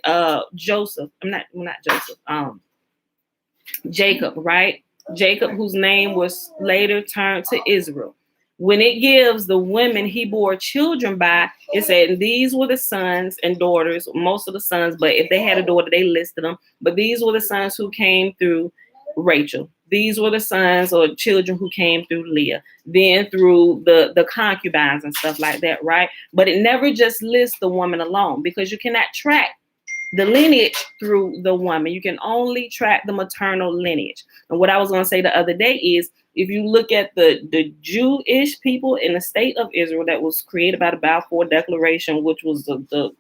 Jacob, right? Jacob, whose name was later turned to Israel. When it gives the women he bore children by, it said these were the sons and daughters, most of the sons, but if they had a daughter, they listed them. But these were the sons who came through Rachel. These were the sons or children who came through Leah, then through the concubines and stuff like that, right? But it never just lists the woman alone, because you cannot track the lineage through the woman. You can only track the maternal lineage. And what I was going to say the other day is, if you look at the Jewish people in the state of Israel that was created by the Balfour Declaration, which was the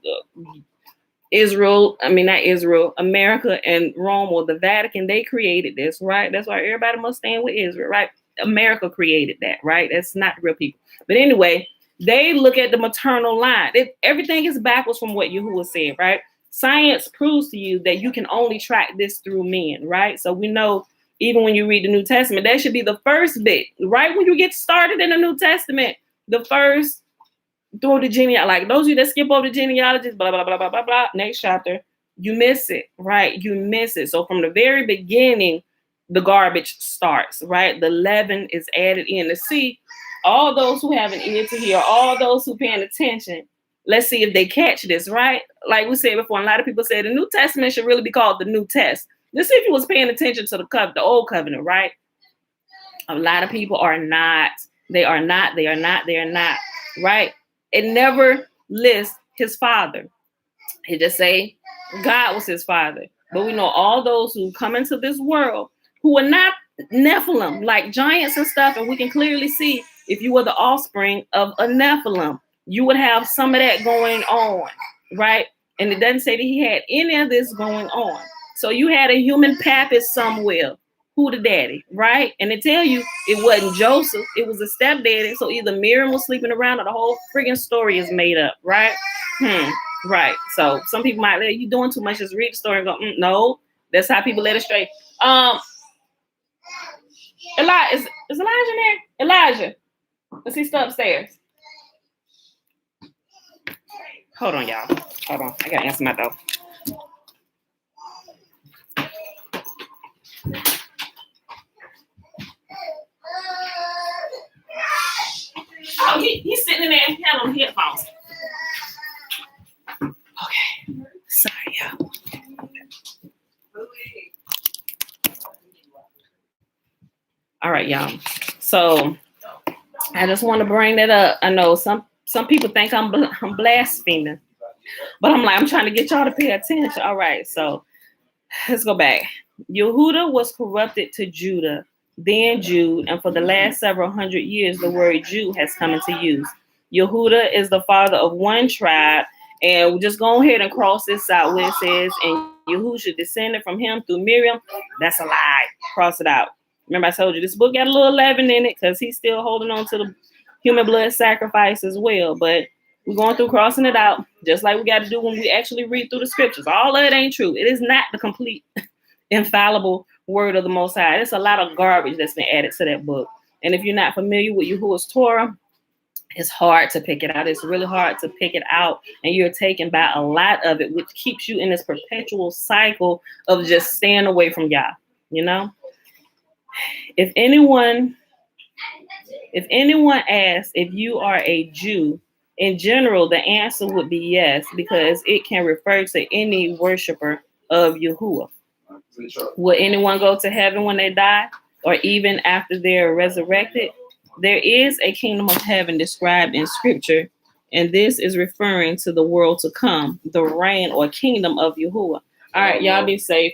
America and Rome or the Vatican, they created this, right? That's why everybody must stand with Israel, right? America created that, right? That's not real people. But anyway, they look at the maternal line. Everything is backwards from what Yahuwah said, right? Science proves to you that you can only track this through men, right? So we know, even when you read the New Testament, that should be the first bit, right? When you get started in the New Testament, the first through the genealogy, like those of you that skip over the genealogies, blah, blah, blah, blah, blah, blah, next chapter, you miss it, right? You miss it. So from the very beginning, the garbage starts, right? The leaven is added in. To see all those who have an ear to hear, all those who paying attention, let's see if they catch this, right? Like we said before, a lot of people say the New Testament should really be called the New Test. Let's see if you was paying attention to the old covenant, right? A lot of people are not. They are not, right? It never lists his father. It just say God was his father. But we know all those who come into this world who are not Nephilim, like giants and stuff, and we can clearly see if you were the offspring of a Nephilim, you would have some of that going on, right? And it doesn't say that he had any of this going on. So you had a human pappy somewhere. Who the daddy, right? And they tell you it wasn't Joseph, it was a stepdaddy. So either Miriam was sleeping around or the whole friggin' story is made up, right? Right. So some people might let you doing too much, just read the story and go, no, that's how people let it straight. Elijah, is Elijah there? Elijah, let's see, still upstairs. Hold on, y'all. Hold on, I gotta answer my door. Oh, he's sitting in there and had on headphones. Okay. Sorry, y'all. All right, y'all. So I just want to bring that up. I know some people think I'm blaspheming, but I'm trying to get y'all to pay attention. All right, so let's go back. Yehuda was corrupted to Judah, then Jude, and for the last several hundred years, the word Jew has come into use. Yehuda is the father of one tribe, and we'll just go ahead and cross this out where it says, and Yehusha descended from him through Miriam. That's a lie. Cross it out. Remember, I told you this book got a little leaven in it because he's still holding on to the human blood sacrifice as well. But we're going through crossing it out, just like we got to do when we actually read through the scriptures. All of it ain't true. It is not the complete infallible word of the Most High. There's a lot of garbage that's been added to that book. And if you're not familiar with Yahuwah's Torah, it's hard to pick it out. It's really hard to pick it out. And you're taken by a lot of it, which keeps you in this perpetual cycle of just staying away from Yah, you know? If anyone asks if you are a Jew, in general, the answer would be yes, because it can refer to any worshiper of Yahuwah. Will anyone go to heaven when they die, or even after they're resurrected? There is a kingdom of heaven described in scripture, and this is referring to the world to come, the reign or kingdom of Yahuwah. All right, y'all be safe.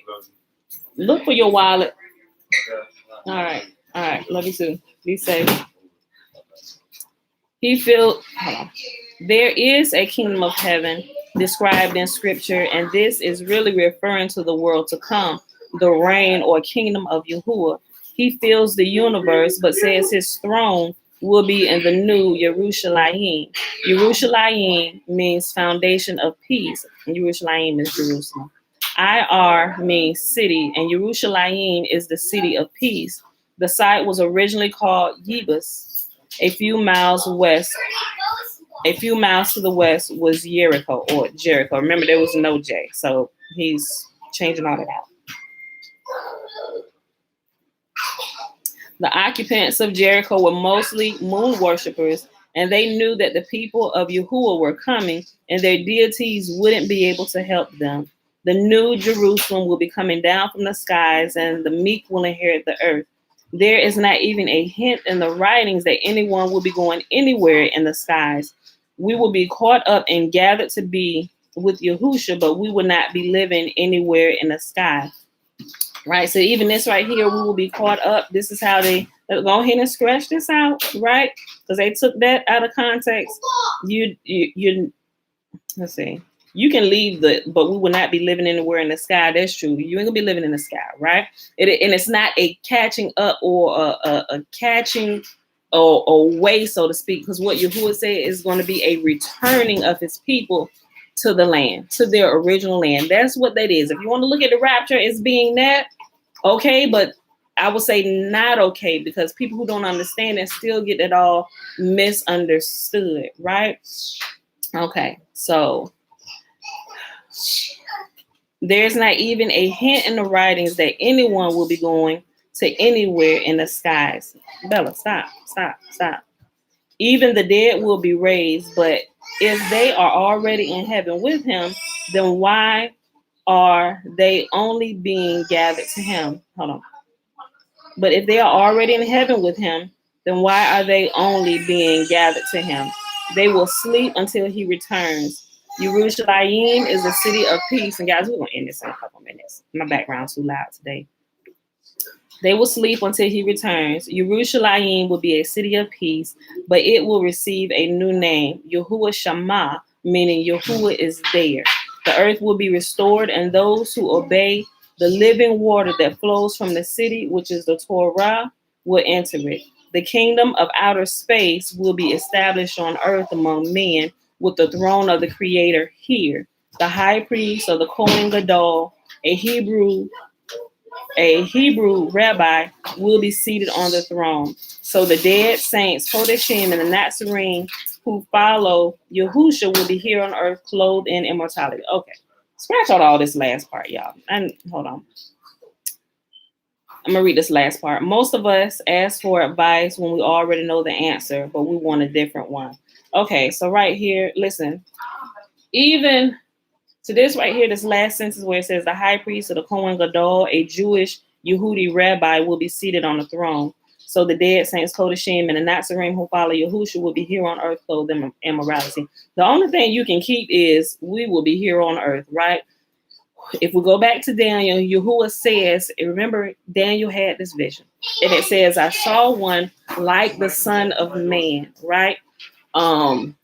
Look for your wallet. All right, love you too. Be safe. Hold on. There is a kingdom of heaven described in scripture, and this is really referring to the world to come, the reign or kingdom of Yahuwah. He fills the universe, but says his throne will be in the new Yerushalayim. Yerushalayim means foundation of peace, and Yerushalayim is Jerusalem. Ir means city, and Yerushalayim is the city of peace. The site was originally called Yebus. A few miles to the west was Jericho or Jericho. Remember, there was no J, so he's changing all that out. The occupants of Jericho were mostly moon worshippers, and they knew that the people of Yahuwah were coming, and their deities wouldn't be able to help them. The new Jerusalem will be coming down from the skies, and the meek will inherit the earth. There is not even a hint in the writings that anyone will be going anywhere in the skies. We will be caught up and gathered to be with Yahusha, but we will not be living anywhere in the sky. Right? So even this right here, we will be caught up. This is how they go ahead and scratch this out, right? Because they took that out of context. Let's see. You can leave but we will not be living anywhere in the sky. That's true. You ain't gonna be living in the sky, right? And it's not a catching up or a catching or way, so to speak, because what Yahuwah said is going to be a returning of his people to the land, to their original land. That's what that is. If you want to look at the rapture as being that, okay, but I would say not okay, because people who don't understand it still get it all misunderstood, right? Okay, so there's not even a hint in the writings that anyone will be going to anywhere in the skies. Bella, stop. Even the dead will be raised, but if they are already in heaven with him, then why are they only being gathered to him? Hold on. But if they are already in heaven with him, then why are they only being gathered to him? They will sleep until he returns. Yerushalayim is a city of peace. And guys, we're going to end this in a couple minutes. My background's too loud today. They will sleep until he returns. Yerushalayim will be a city of peace, but it will receive a new name, Yahuwah Shammah, meaning Yahuwah is there. The earth will be restored, and those who obey the living water that flows from the city, which is the Torah, will enter it. The kingdom of outer space will be established on earth among men, with the throne of the Creator here. The high priest of the Kohen Gadol, a Hebrew rabbi, will be seated on the throne. So the dead saints, Kodeshim, and the Nazarene who follow Yahusha will be here on earth, clothed in immortality. Okay, scratch out all this last part, y'all. And hold on. I'm going to read this last part. Most of us ask for advice when we already know the answer, but we want a different one. Okay, so right here, listen. Even to this right here, this last sentence where it says the high priest of the Kohen Gadol, a Jewish Yehudi rabbi, will be seated on the throne. So the dead saints, Kodeshim, and the Nazarene who follow Yahusha will be here on earth, clothed in immorality. The only thing you can keep is we will be here on earth, right? If we go back to Daniel, Yahuwah says, remember, Daniel had this vision. And it says, I saw one like the Son of Man, right? And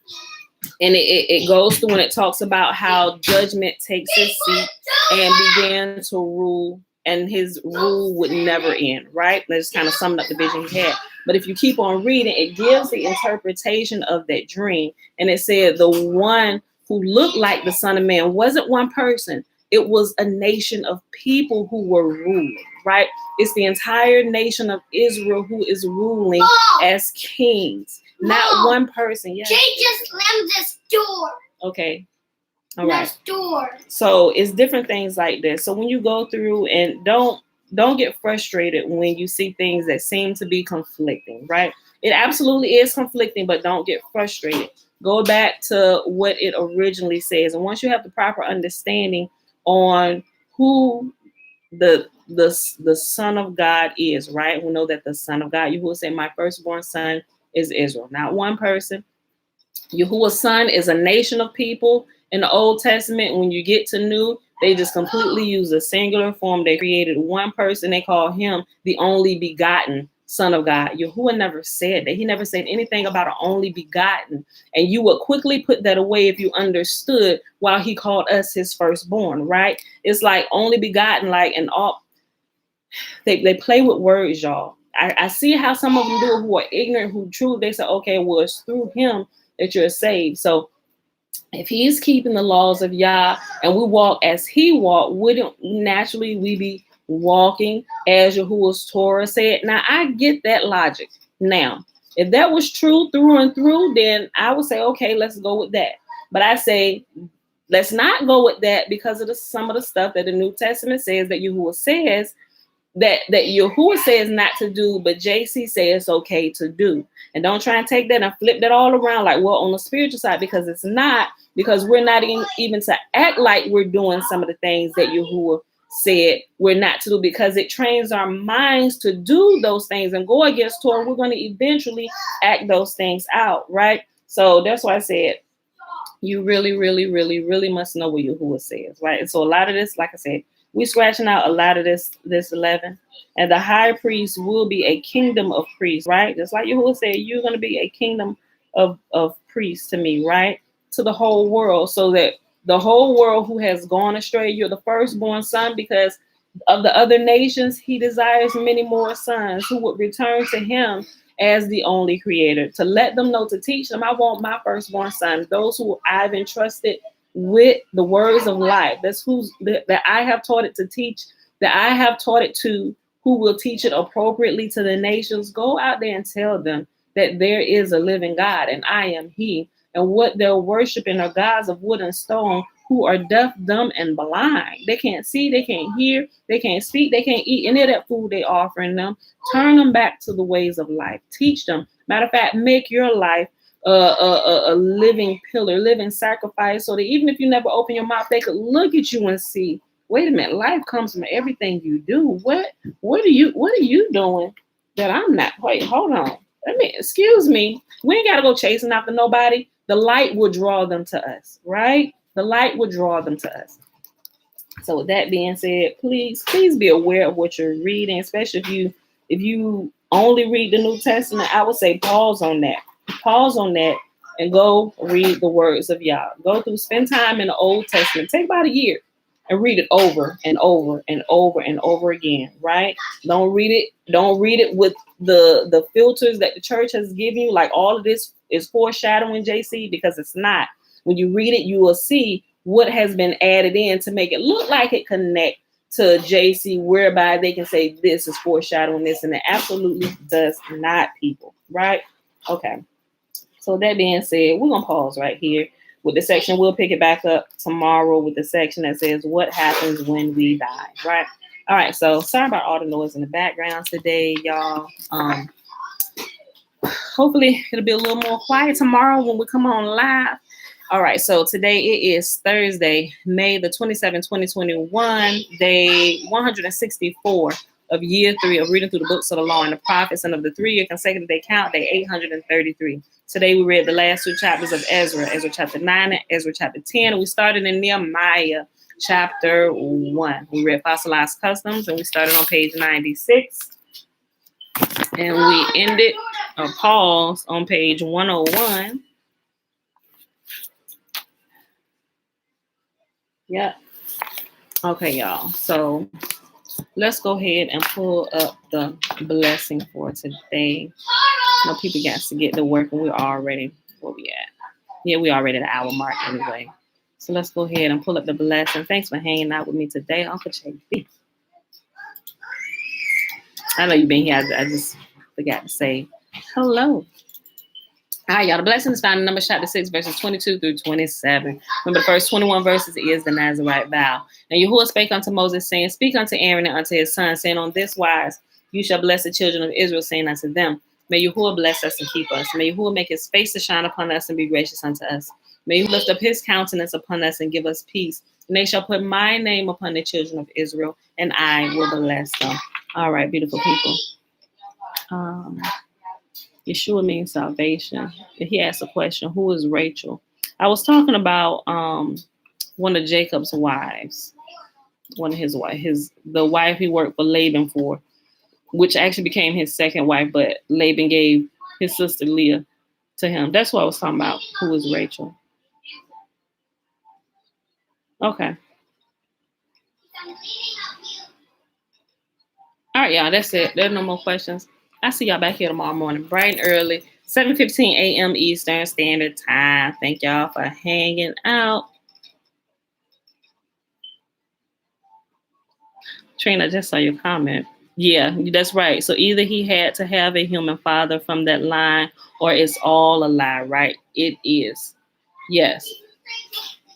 it goes through and it talks about how judgment takes his seat and began to rule, and his rule would never end, right? Let's kind of sum up the vision he had. But if you keep on reading, it gives the interpretation of that dream. And it said the one who looked like the Son of Man wasn't one person. It was a nation of people who were ruling, right? It's the entire nation of Israel who is ruling as kings. Not one person. Yes. Jay just slammed this door. Okay. All right. This door. So it's different things like this. So when you go through, and don't get frustrated when you see things that seem to be conflicting, right? It absolutely is conflicting, but don't get frustrated. Go back to what it originally says. And once you have the proper understanding on who the Son of God is, right? We know that the Son of God, you will say, my firstborn son is Israel, not one person. Yahuwah's son is a nation of people. In the Old Testament, when you get to New, they just completely use a singular form. They created one person. They call him the only begotten Son of God. Yahuwah never said that. He never said anything about an only begotten. And you would quickly put that away if you understood why he called us his firstborn, right? It's like only begotten, like, and all. They play with words, y'all. I see how some of them do it who are ignorant, who truly, they say, okay, well, it's through him that you're saved. So if he's keeping the laws of Yah and we walk as he walked, wouldn't naturally we be walking as Yahuwah's Torah said? Now, I get that logic. Now, if that was true through and through, then I would say, okay, let's go with that. But I say, let's not go with that because of some of the stuff that the New Testament says that Yahuwah says that Yahuwah says not to do, but JC says it's okay to do. And don't try and take that and flip that all around like, well, on the spiritual side, because it's not, because we're not even to act like we're doing some of the things that Yahuwah said we're not to do, because it trains our minds to do those things and go against Torah. We're going to eventually act those things out, right? So that's why I said, you really, really, really, really must know what Yahuwah says, right? And so a lot of this, like I said, we're scratching out a lot of this 11. And the high priest will be a kingdom of priests, right? Just like Yahuwah said, you're going to be a kingdom of priests to me, right? To the whole world, so that the whole world who has gone astray, you're the firstborn son, because of the other nations, he desires many more sons who would return to him as the only creator, to let them know, to teach them, I want my firstborn son, those who I've entrusted with the words of life. That's that I have taught it to teach, that I have taught it to who will teach it appropriately to the nations. Go out there and tell them that there is a living God and I am he. And what they're worshiping are gods of wood and stone who are deaf, dumb, and blind. They can't see, they can't hear, they can't speak, they can't eat any of that food they're offering them. Turn them back to the ways of life. Teach them. Matter of fact, make your life a living pillar, living sacrifice, so that even if you never open your mouth, they could look at you and see, wait a minute, life comes from everything you do. What are you doing that I'm not? Wait, hold on. Excuse me. We ain't gotta go chasing after nobody. The light will draw them to us, right? The light will draw them to us. So with that being said, please be aware of what you're reading, especially if you only read the New Testament. I would say pause on that. Pause on that and go read the words of Yah. Spend time in the Old Testament. Take about a year and read it over and over and over and over again, right? Don't read it with the filters that the church has given you, like all of this is foreshadowing JC, because it's not. When you read it, you will see what has been added in to make it look like it connect to JC, whereby they can say this is foreshadowing this, and it absolutely does not, people, right? Okay. So that being said, we're gonna pause right here with the section. We'll pick it back up tomorrow with the section that says what happens when we die, right? All right, so sorry about all the noise in the background today, y'all. Hopefully it'll be a little more quiet tomorrow when we come on live. All right, so today it is Thursday, May the 27th, 2021, day 164 of year 3 of reading through the books of the law and the prophets, and of the 3-year consecutive day count, day 833. Today we read the last 2 chapters of Ezra chapter 9 and Ezra chapter 10. And we started in Nehemiah chapter 1. We read Fossilized Customs, and we started on page 96. And we ended or paused on page 101. Yep. Okay, y'all. So let's go ahead and pull up the blessing for today. No, people got to get to work, and we're already where we at. Yeah, we already at the hour mark anyway. So let's go ahead and pull up the blessing. Thanks for hanging out with me today, Uncle JB. I know you've been here. I just forgot to say hello. All right, y'all. The blessing is found in Numbers chapter 6, verses 22 through 27. Remember, the first 21 verses is the Nazirite vow. And Yahuwah spake unto Moses, saying, Speak unto Aaron and unto his sons, saying, On this wise you shall bless the children of Israel, saying unto them, May Yahuwah bless us and keep us. May Yahuwah make his face to shine upon us and be gracious unto us. May he lift up his countenance upon us and give us peace. And they shall put my name upon the children of Israel, and I will bless them. All right, beautiful people. Yeshua means salvation. He asked a question, who is Rachel? I was talking about one of Jacob's wives, the wife he worked for Laban for, which actually became his second wife, but Laban gave his sister Leah to him. That's what I was talking about, who is Rachel. Okay. All right, y'all, that's it. There's no more questions. I'll see y'all back here tomorrow morning, bright and early, 7:15 a.m. Eastern Standard Time. Thank y'all for hanging out. Trina, I just saw your comment. Yeah, that's right. So either he had to have a human father from that line, or it's all a lie, right? It is. Yes,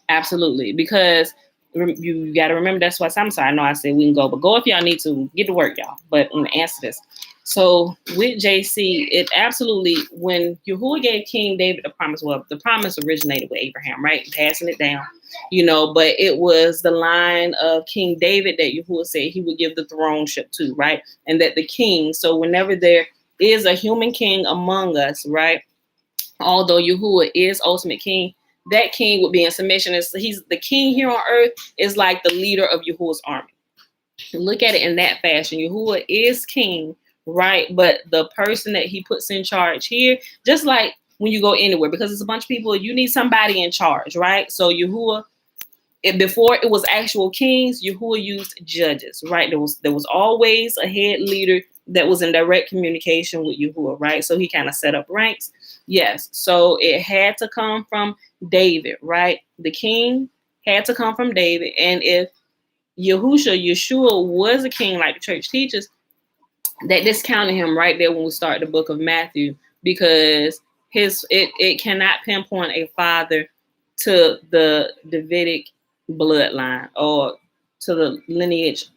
absolutely. Because you got to remember, that's why I'm sorry. I know I said we can go, but go if y'all need to. Get to work, y'all. But I'm going to answer this. So with JC, it absolutely, when Yahuwah gave King David the promise, well, the promise originated with Abraham, right? Passing it down, but it was the line of King David that Yahuwah said he would give the throneship to, right? And that the king, so whenever there is a human king among us, right? Although Yahuwah is ultimate king, that king would be in submission. He's the king here on earth is like the leader of Yahuwah's army. Look at it in that fashion. Yahuwah is king, right? But the person that he puts in charge here, just like when you go anywhere, because it's a bunch of people, you need somebody in charge, right? So Yahuwah, before it was actual kings, Yahuwah used judges, right? There was always a head leader that was in direct communication with Yahuwah, right? So he kind of set up ranks. Yes. So it had to come from David, right? The king had to come from David. And if Yeshua was a king like the church teaches, that discounted him right there when we start the book of Matthew, because it cannot pinpoint a father to the Davidic bloodline or to the lineage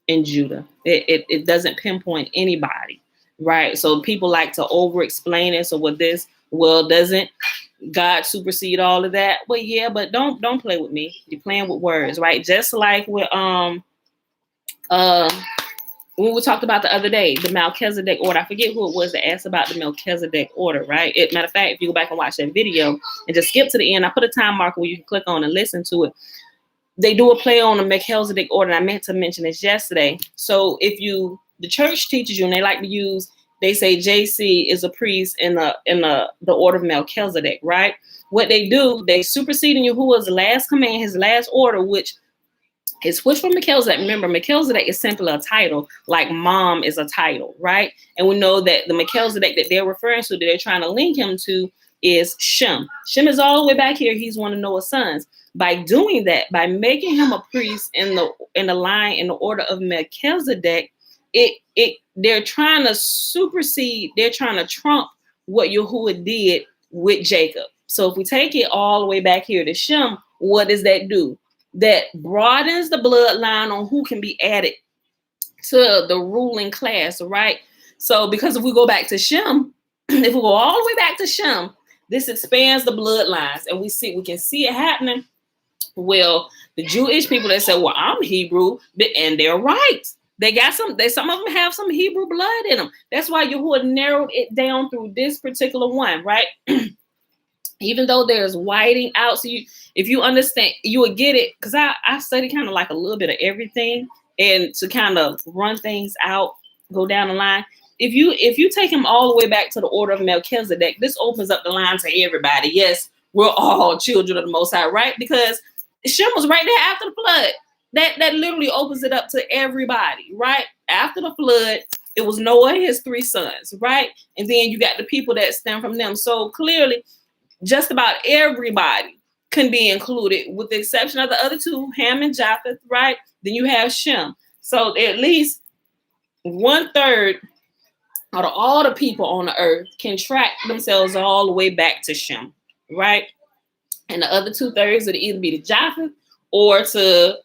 in Judah. It doesn't pinpoint anybody, right? So people like to over explain it. So with this, well, doesn't God supersede all of that? Well, yeah, but don't play with me. You're playing with words, right? Just like with when we talked about the other day, the Melchizedek order. I forget who it was that asked about the Melchizedek order, right? Matter of fact, if you go back and watch that video and just skip to the end, I put a time marker where you can click on and listen to it. They do a play on the Melchizedek order, and I meant to mention this yesterday. So if the church teaches you, and they like to use, they say JC is a priest in the order of Melchizedek, right? What they do, they superseding Yahuwah's last command, his last order, which is switched from Melchizedek. Remember, Melchizedek is simply a title, like mom is a title, right? And we know that the Melchizedek that they're referring to, that they're trying to link him to, is Shem. Shem is all the way back here. He's one of Noah's sons. By doing that, by making him a priest in the line, in the order of Melchizedek, they're trying to supersede, they're trying to trump what Yahuwah did with Jacob. So if we take it all the way back here to Shem, what does that do? That broadens the bloodline on who can be added to the ruling class, right? So because if we go back to Shem, if we go all the way back to Shem, this expands the bloodlines, and we can see it happening. Well, the Jewish people that say, well, I'm Hebrew, and they're right. They got some of them have some Hebrew blood in them. That's why Yahuwah narrowed it down through this particular one, right? Even though there's whiting out, so if you understand, you would get it, because I study kind of like a little bit of everything, and to kind of run things out, go down the line. If you take him all the way back to the order of Melchizedek, this opens up the line to everybody. Yes, we're all children of the Most High, right? Because Shem was right there after the flood. That literally opens it up to everybody, right? After the flood, it was Noah and his 3 sons, right? And then you got the people that stem from them. So clearly, just about everybody can be included, with the exception of the other 2, Ham and Japheth, right? Then you have Shem. So at least 1/3 out of all the people on the earth can track themselves all the way back to Shem, right? And the other 2/3 would either be to Japheth or to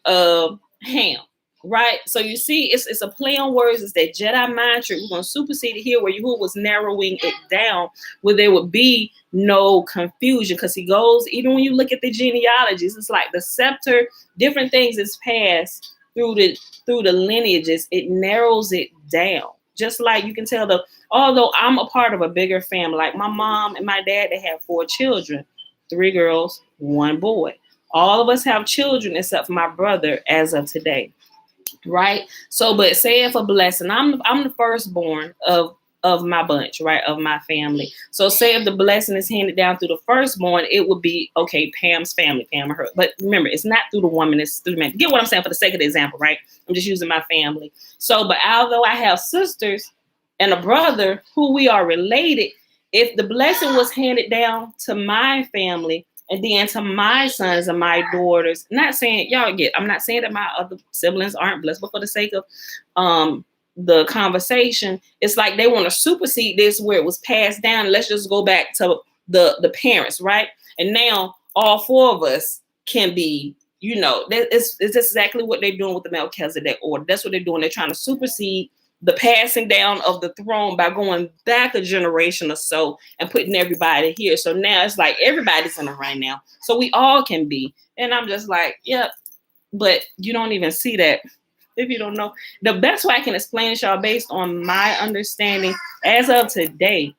Ham, right? So you see, it's a play on words. It's that Jedi mind trick. We're going to supersede it here, where Yahuwah was narrowing it down, where there would be no confusion, because he goes, even when you look at the genealogies, it's like the scepter, different things is passed through the lineages. It narrows it down. Just like you can tell although I'm a part of a bigger family, like my mom and my dad, they have 4 children, 3 girls, 1 boy. All of us have children except for my brother as of today, right? So, but say if a blessing, I'm the firstborn of my bunch, right, of my family. So say if the blessing is handed down through the firstborn, it would be, okay, Pam's family, Pam or her. But remember, it's not through the woman, it's through the man. Get what I'm saying for the sake of the example, right? I'm just using my family. So, but although I have sisters and a brother who we are related, if the blessing was handed down to my family and then to my sons and my daughters, I'm not saying that my other siblings aren't blessed, but for the sake of the conversation, it's like they want to supersede this where it was passed down. Let's just go back to the parents, right? And now all 4 of us can be, it's exactly what they're doing with the Melchizedek order. That's what they're doing. They're trying to supersede the passing down of the throne by going back a generation or so and putting everybody here. So now it's like everybody's in it right now. So we all can be. And I'm just like, yep, but you don't even see that. If you don't know, the best way I can explain it, y'all, based on my understanding as of today,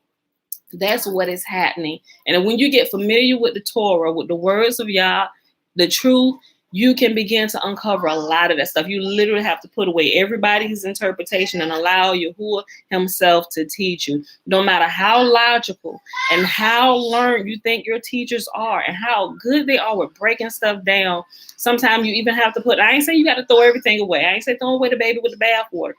that's what is happening. And when you get familiar with the Torah, with the words of Yah, the truth, you can begin to uncover a lot of that stuff. You literally have to put away everybody's interpretation and allow Yahuwah himself to teach you. No matter how logical and how learned you think your teachers are and how good they are with breaking stuff down, sometimes you even have to I ain't saying you got to throw everything away. I ain't saying throw away the baby with the bathwater.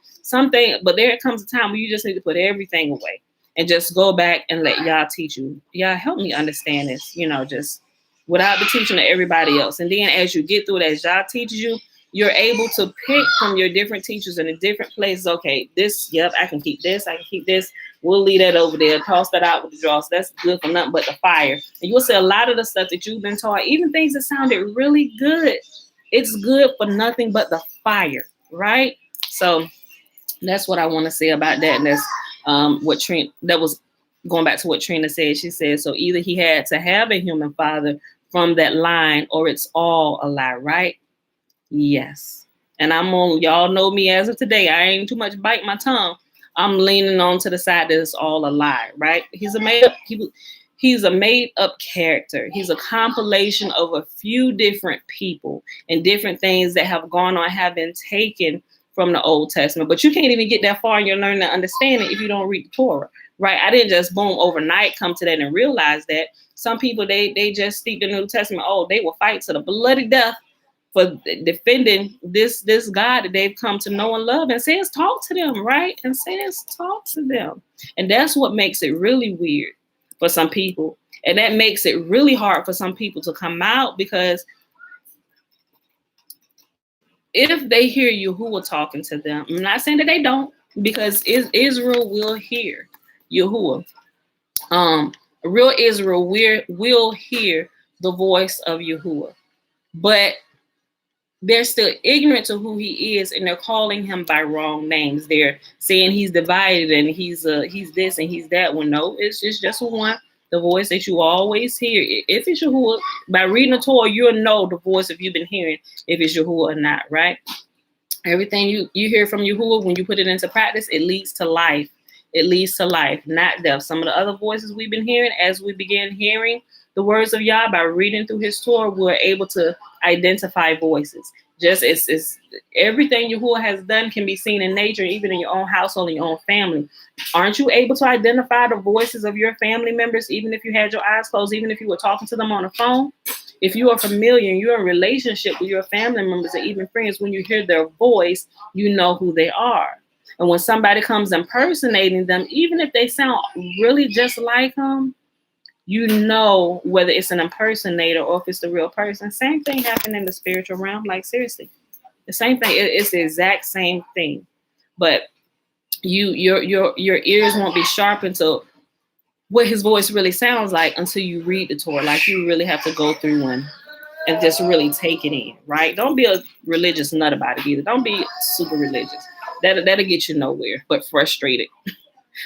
But there comes a time where you just need to put everything away and just go back and let Yah teach you. Yah, help me understand this, just without the teaching of everybody else. And then as you get through it, as Yah teaches you, you're able to pick from your different teachers in the different places. Okay, this, yep, I can keep this. I can keep this. We'll leave that over there. Toss that out with the draws. That's good for nothing but the fire. And you'll see a lot of the stuff that you've been taught, even things that sounded really good, it's good for nothing but the fire, right? So that's what I want to say about that. And that's what Trina, that was going back to what Trina said. She said, so either he had to have a human father from that line, or it's all a lie, right? Yes. And I'm on, y'all know me as of today. I ain't too much bite my tongue. I'm leaning on to the side that it's all a lie, right? He's a made up character. He's a compilation of a few different people and different things that have gone on, have been taken from the Old Testament. But you can't even get that far in your learning to understand it if you don't read the Torah, right? I didn't just boom overnight come to that and realize that. Some people, they just speak the New Testament. Oh, they will fight to the bloody death for defending this God that they've come to know and love, and says talk to them, right? And says talk to them. And that's what makes it really weird for some people. And that makes it really hard for some people to come out, because if they hear Yahuwah talking to them, I'm not saying that they don't, because Israel will hear Yahuwah. Real Israel will hear the voice of Yahuwah. But they're still ignorant to who he is, and they're calling him by wrong names. They're saying he's divided and he's this and he's that. Well, no, it's just one, the voice that you always hear. If it's Yahuwah, by reading the Torah, you'll know the voice if you've been hearing if it's Yahuwah or not, right? Everything you hear from Yahuwah, when you put it into practice, it leads to life. It leads to life, not death. Some of the other voices we've been hearing, as we begin hearing the words of Yah by reading through his Torah, we're able to identify voices. Just it's everything Yahuwah has done can be seen in nature, even in your own household, in your own family. Aren't you able to identify the voices of your family members, even if you had your eyes closed, even if you were talking to them on the phone? If you are familiar and you're in relationship with your family members and even friends, when you hear their voice, you know who they are. And when somebody comes impersonating them, even if they sound really just like them, you know whether it's an impersonator or if it's the real person. Same thing happened in the spiritual realm. Like, seriously, the same thing. It's the exact same thing. But your ears won't be sharpened to what his voice really sounds like until you read the Torah. Like, you really have to go through and just really take it in, right? Don't be a religious nut about it either. Don't be super religious. That'll get you nowhere, but frustrated.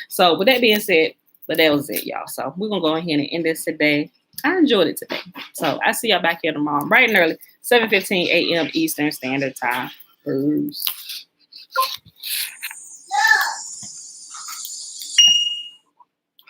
So with that being said, but that was it, y'all. So we're going to go ahead and end this today. I enjoyed it today. So I see y'all back here tomorrow, bright and early, 7:15 a.m. Eastern Standard Time. Bruce.